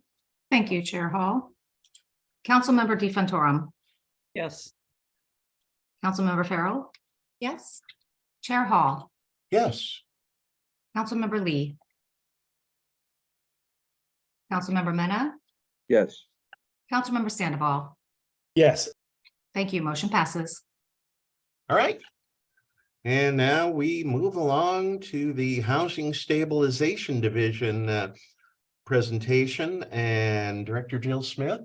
Thank you, Chair Hall. Councilmember DeFantorum. Yes. Councilmember Farrell. Yes. Chair Hall. Yes. Councilmember Lee. Councilmember Mena. Yes. Councilmember Sandoval. Yes. Thank you. Motion passes. All right. And now we move along to the Housing Stabilization Division presentation, and Director Jill Smith.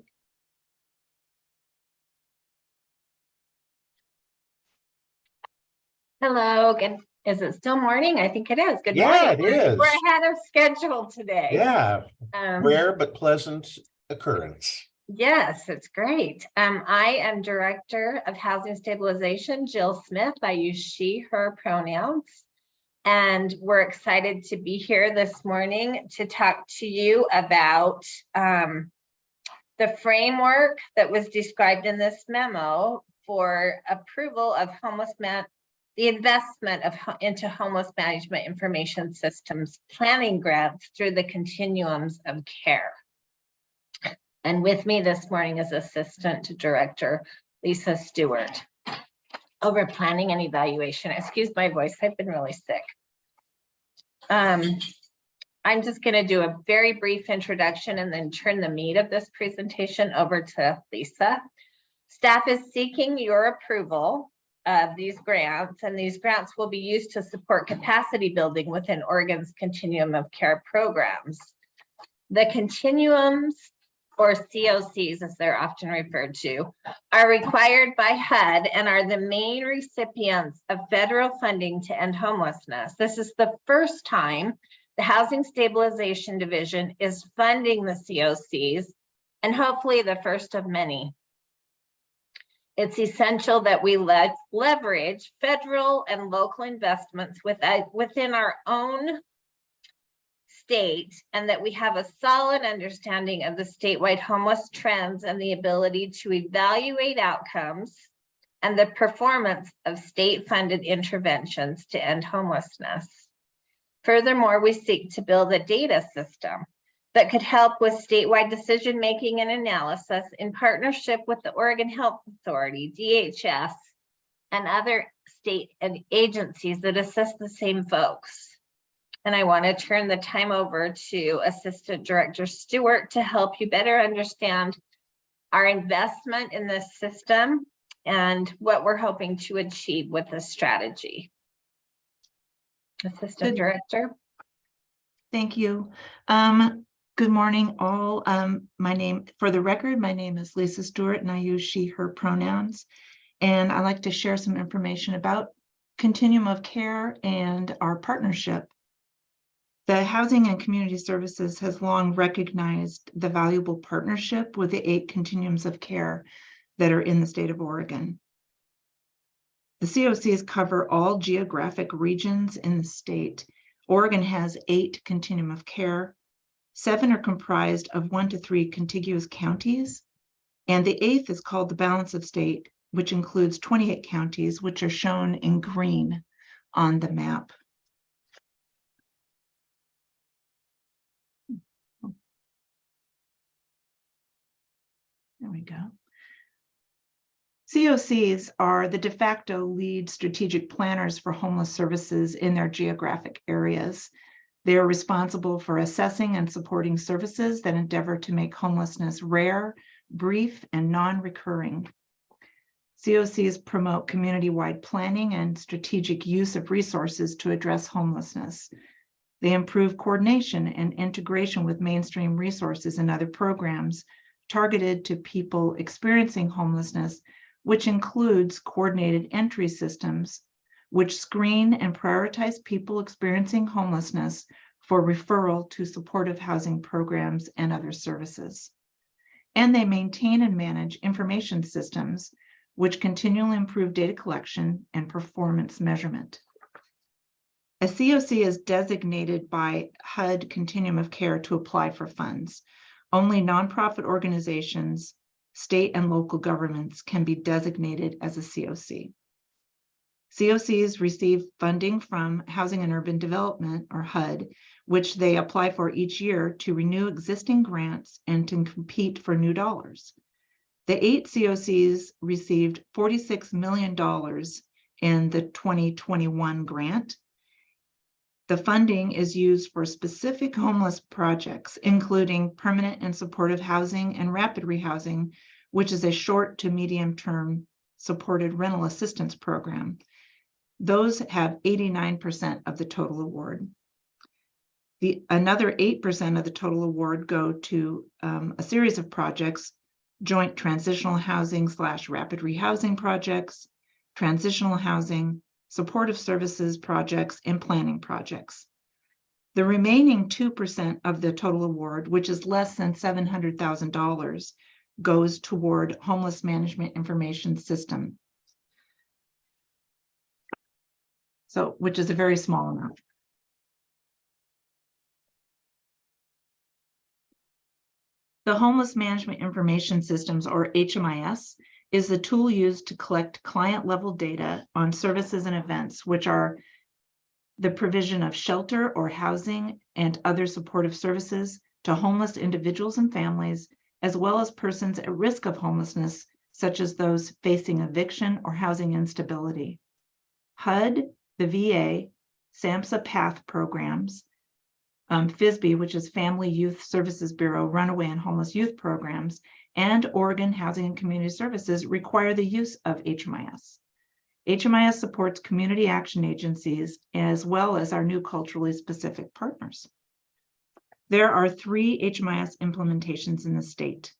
Hello, good Is it still morning? I think it is. Good Yeah, morning. it is. We're ahead of schedule today. Yeah, Um, rare but pleasant occurrence. Yes, it's great. I am Director of Housing Stabilization, Jill Smith. I use she, her pronouns. And we're excited to be here this morning to talk to you about the framework that was described in this memo for approval of the investment into homeless management information systems planning grants through the continuums of care. And with me this morning is Assistant Director Lisa Stewart over planning and evaluation. Excuse my voice, I've been really sick. I'm just going to do a very brief introduction and then turn the meat of this presentation over to Lisa. Staff is seeking your approval of these grants, and these grants will be used to support capacity building within Oregon's continuum of care programs. The continuums, or COCs as they're often referred to, are required by HUD and are the main recipients of federal funding to end homelessness. This is the first time the Housing Stabilization Division is funding the COCs, and hopefully the first of many. It's essential that we leverage federal and local investments within our own state, and that we have a solid understanding of the statewide homeless trends and the ability to evaluate outcomes and the performance of state-funded interventions to end homelessness. Furthermore, we seek to build a data system that could help with statewide decision-making and analysis in partnership with the Oregon Health Authority, DHS, and other state and agencies that assist the same folks. And I want to turn the time over to Assistant Director Stewart to help you better understand our investment in this system and what we're hoping to achieve with this strategy. Assistant Director. Thank you. Good morning, all. For the record, my name is Lisa Stewart, and I use she, her pronouns. And I'd like to share some information about Continuum of Care and our partnership. The Housing and Community Services has long recognized the valuable partnership with the 8 continuums of care that are in the state of Oregon. The COCs cover all geographic regions in the state. Oregon has 8 continuum of care. 7 are comprised of 1 to 3 contiguous counties, and the 8th is called the Balance of State, which includes 28 counties, which are shown in green on the map. There we go. COCs are the de facto lead strategic planners for homeless services in their geographic areas. They are responsible for assessing and supporting services that endeavor to make homelessness rare, brief, and non-recurring. COCs promote community-wide planning and strategic use of resources to address homelessness. They improve coordination and integration with mainstream resources and other programs targeted to people experiencing homelessness, which includes coordinated entry systems, which screen and prioritize people experiencing homelessness for referral to supportive housing programs and other services. And they maintain and manage information systems, which continually improve data collection and performance measurement. A COC is designated by HUD Continuum of Care to apply for funds. Only nonprofit organizations, state and local governments can be designated as a COC. COCs receive funding from Housing and Urban Development, or HUD, which they apply for each year to renew existing grants and to compete for new dollars. The 8 COCs received $46 million in the 2021 grant. The funding is used for specific homeless projects, including permanent and supportive housing and rapid rehousing, which is a short to medium term supported rental assistance program. Those have 89% of the total award. Another 8% of the total award go to a series of projects, joint transitional housing / rapid rehousing projects, transitional housing, supportive services projects, and planning projects. The remaining 2% of the total award, which is less than $700,000, goes toward homeless management information system. So, which is a very small amount. The Homeless Management Information Systems, or HMIS, is the tool used to collect client-level data on services and events, which are the provision of shelter or housing and other supportive services to homeless individuals and families, as well as persons at risk of homelessness, such as those facing eviction or housing instability. HUD, the VA, SAMHSA PATH programs, FISB, which is Family Youth Services Bureau, Runaway and Homeless Youth Programs, and Oregon Housing and Community Services require the use of HMIS. HMIS supports community action agencies as well as our new culturally specific partners. There are 3 HMIS implementations in the state.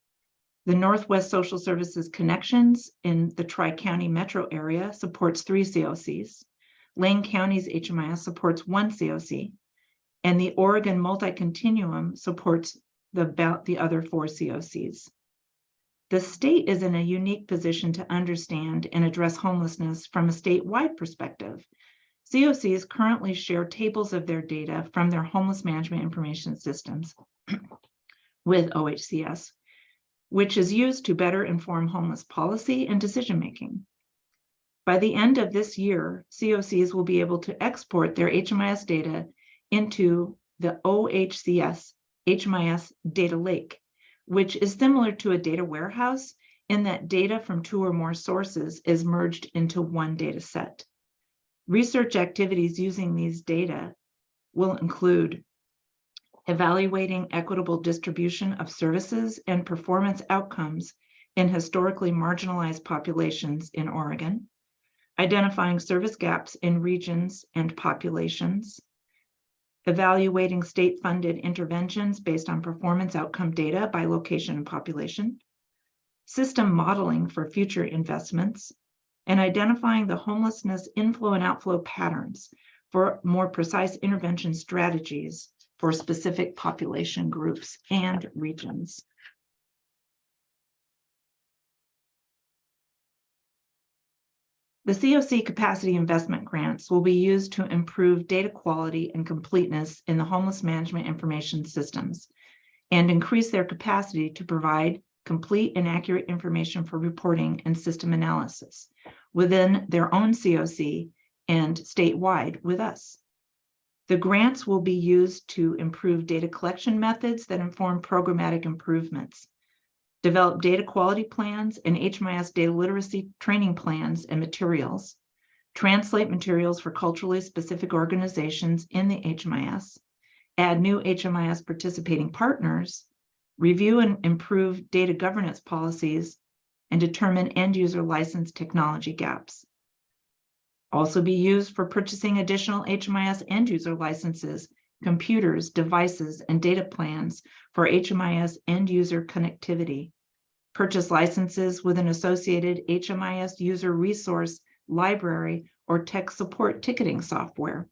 The Northwest Social Services Connections in the Tri-County metro area supports 3 COCs. Lane County's HMIS supports 1 COC, and the Oregon Multi-Continuum supports the other 4 COCs. The state is in a unique position to understand and address homelessness from a statewide perspective. COCs currently share tables of their data from their homeless management information systems with OHCS, which is used to better inform homeless policy and decision-making. By the end of this year, COCs will be able to export their HMIS data into the OHCS HMIS data lake, which is similar to a data warehouse in that data from 2 or more sources is merged into one data set. Research activities using these data will include evaluating equitable distribution of services and performance outcomes in historically marginalized populations in Oregon, identifying service gaps in regions and populations, evaluating state-funded interventions based on performance outcome data by location and population, system modeling for future investments, and identifying the homelessness inflow and outflow patterns for more precise intervention strategies for specific population groups and regions. The COC capacity investment grants will be used to improve data quality and completeness in the homeless management information systems and increase their capacity to provide complete and accurate information for reporting and system analysis within their own COC and statewide with us. The grants will be used to improve data collection methods that inform programmatic improvements, develop data quality plans and HMIS data literacy training plans and materials, translate materials for culturally specific organizations in the HMIS, add new HMIS participating partners, review and improve data governance policies, and determine end user license technology gaps. Also be used for purchasing additional HMIS end user licenses, computers, devices, and data plans for HMIS end user connectivity. Purchase licenses with an associated HMIS user resource library or tech support ticketing software.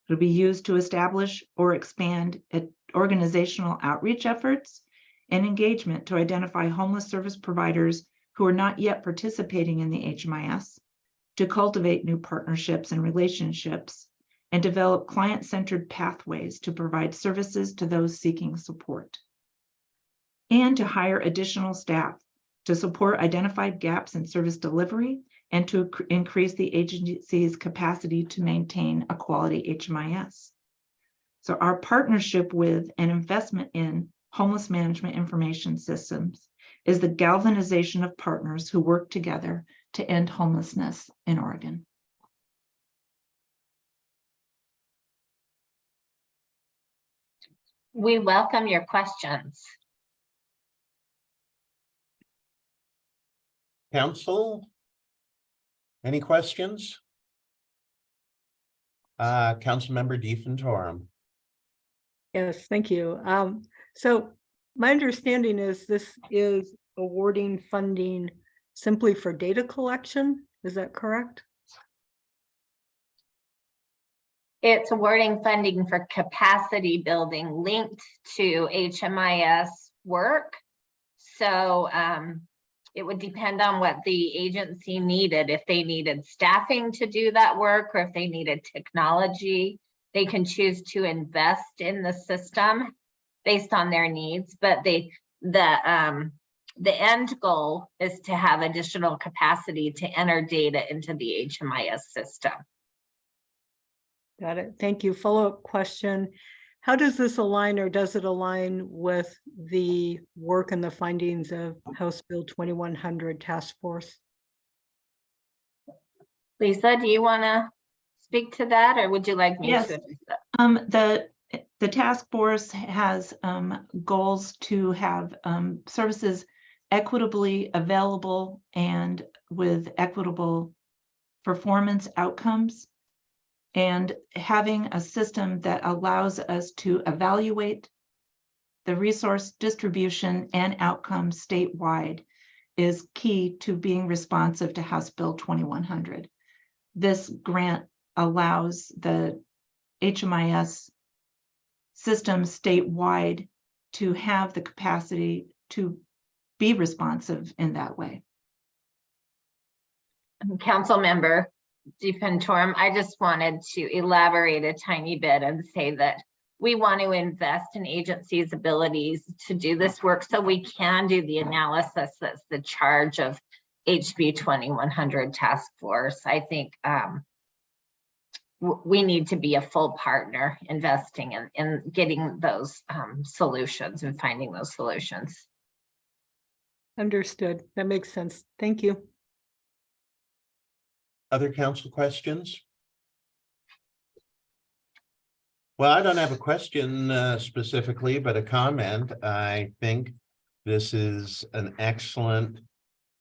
It'll be used to establish or expand organizational outreach efforts and engagement to identify homeless service providers who are not yet participating in the HMIS, to cultivate new partnerships and relationships, and develop client-centered pathways to provide services to those seeking support, and to hire additional staff to support identified gaps in service delivery and to increase the agency's capacity to maintain a quality HMIS. So our partnership with and investment in homeless management information systems is the galvanization of partners who work together to end homelessness in Oregon. We welcome your questions. Council, any questions? Councilmember Diefentorum. Yes, thank you. So my understanding is this is awarding funding simply for data collection. Is that correct? It's awarding funding for capacity building linked to HMIS work. So it would depend on what the agency needed. If they needed staffing to do that work, or if they needed technology, they can choose to invest in the system based on their needs. But the end goal is to have additional capacity to enter data into the HMIS system. Got it. Thank you. Follow-up question. How does this align, or does it align with the work and the findings of House Bill 2100 Task Force? Lisa, do you want to speak to that, or would you like me Yes. to address that? The task force has goals to have services equitably available and with equitable performance outcomes, and having a system that allows us to evaluate the resource distribution and outcomes statewide is key to being responsive to House Bill 2100. This grant allows the HMIS system statewide to have the capacity to be responsive in that way. Councilmember DeFentorum, I just wanted to elaborate a tiny bit and say that we want to invest in agencies' abilities to do this work so we can do the analysis that's the charge of HB 2100 Task Force. I think we need to be a full partner investing in getting those solutions and finding those solutions. Understood. That makes sense. Thank you. Other council questions? Well, I don't have a question specifically, but a comment. I think this is an excellent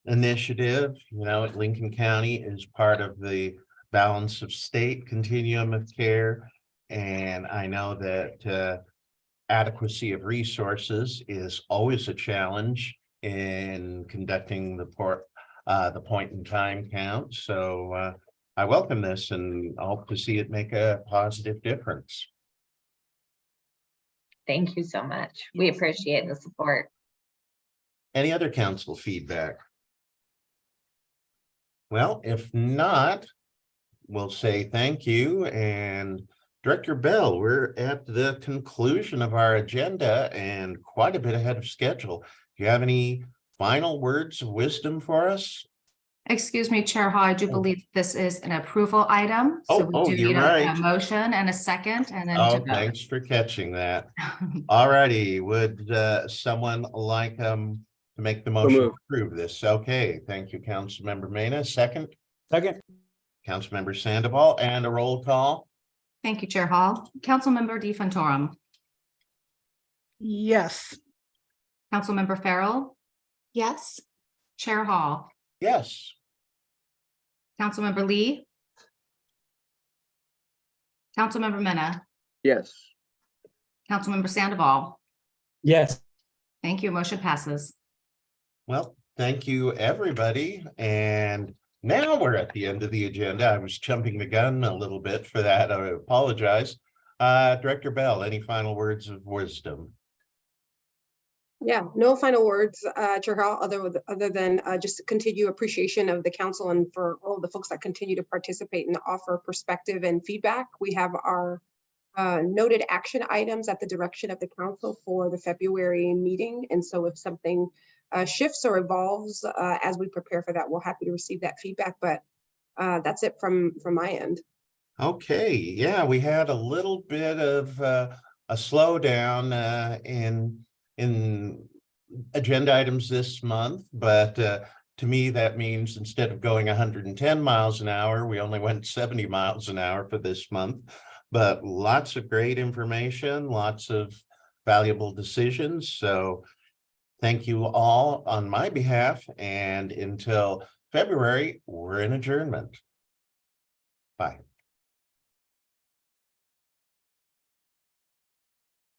initiative. You know, Lincoln County is part of the balance of state continuum of care. And I know that adequacy of resources is always a challenge in conducting the point in time count. So I welcome this and I hope to see it make a positive difference. Thank you so much. We appreciate the support. Any other council feedback? Well, if not, we'll say thank you. And Director Bell, we're at the conclusion of our agenda and quite a bit ahead of schedule. Do you have any final words of wisdom for us? Excuse me, Chair Hall, I do believe this is an approval item. So we do you're need a right. motion and a second, and then to Oh, vote. thanks for catching that. All righty, would someone like to make the motion to moved. approve this? Okay, thank you, Councilmember Mena. Second, Councilmember Sandoval, and a roll call. Thank you, Chair Hall. Councilmember DeFentorum, Yes. Councilmember Farrell, Yes. Chair Hall, Yes. Councilmember Lee, Councilmember Mena, Yes. Councilmember Sandoval. Yes. Thank you. Motion passes. Well, thank you, everybody. And now we're at the end of the agenda. I was jumping the gun a little bit for that. I apologize. Director Bell, any final words of wisdom? Yeah, no final words, Chair Hall, other than just continue appreciation of the council and for all the folks that continue to participate and offer perspective and feedback. We have our noted action items at the direction of the council for the February meeting. And so if something shifts or evolves as we prepare for that, we're happy to receive that feedback. But that's it from my end. Okay, yeah, we had a little bit of a slowdown in agenda items this month, but to me, that means instead of going 110 miles an hour, we only went 70 miles an hour for this month. But lots of great information, lots of valuable decisions. So thank you all on my behalf. And until February, we're in adjournment. Bye.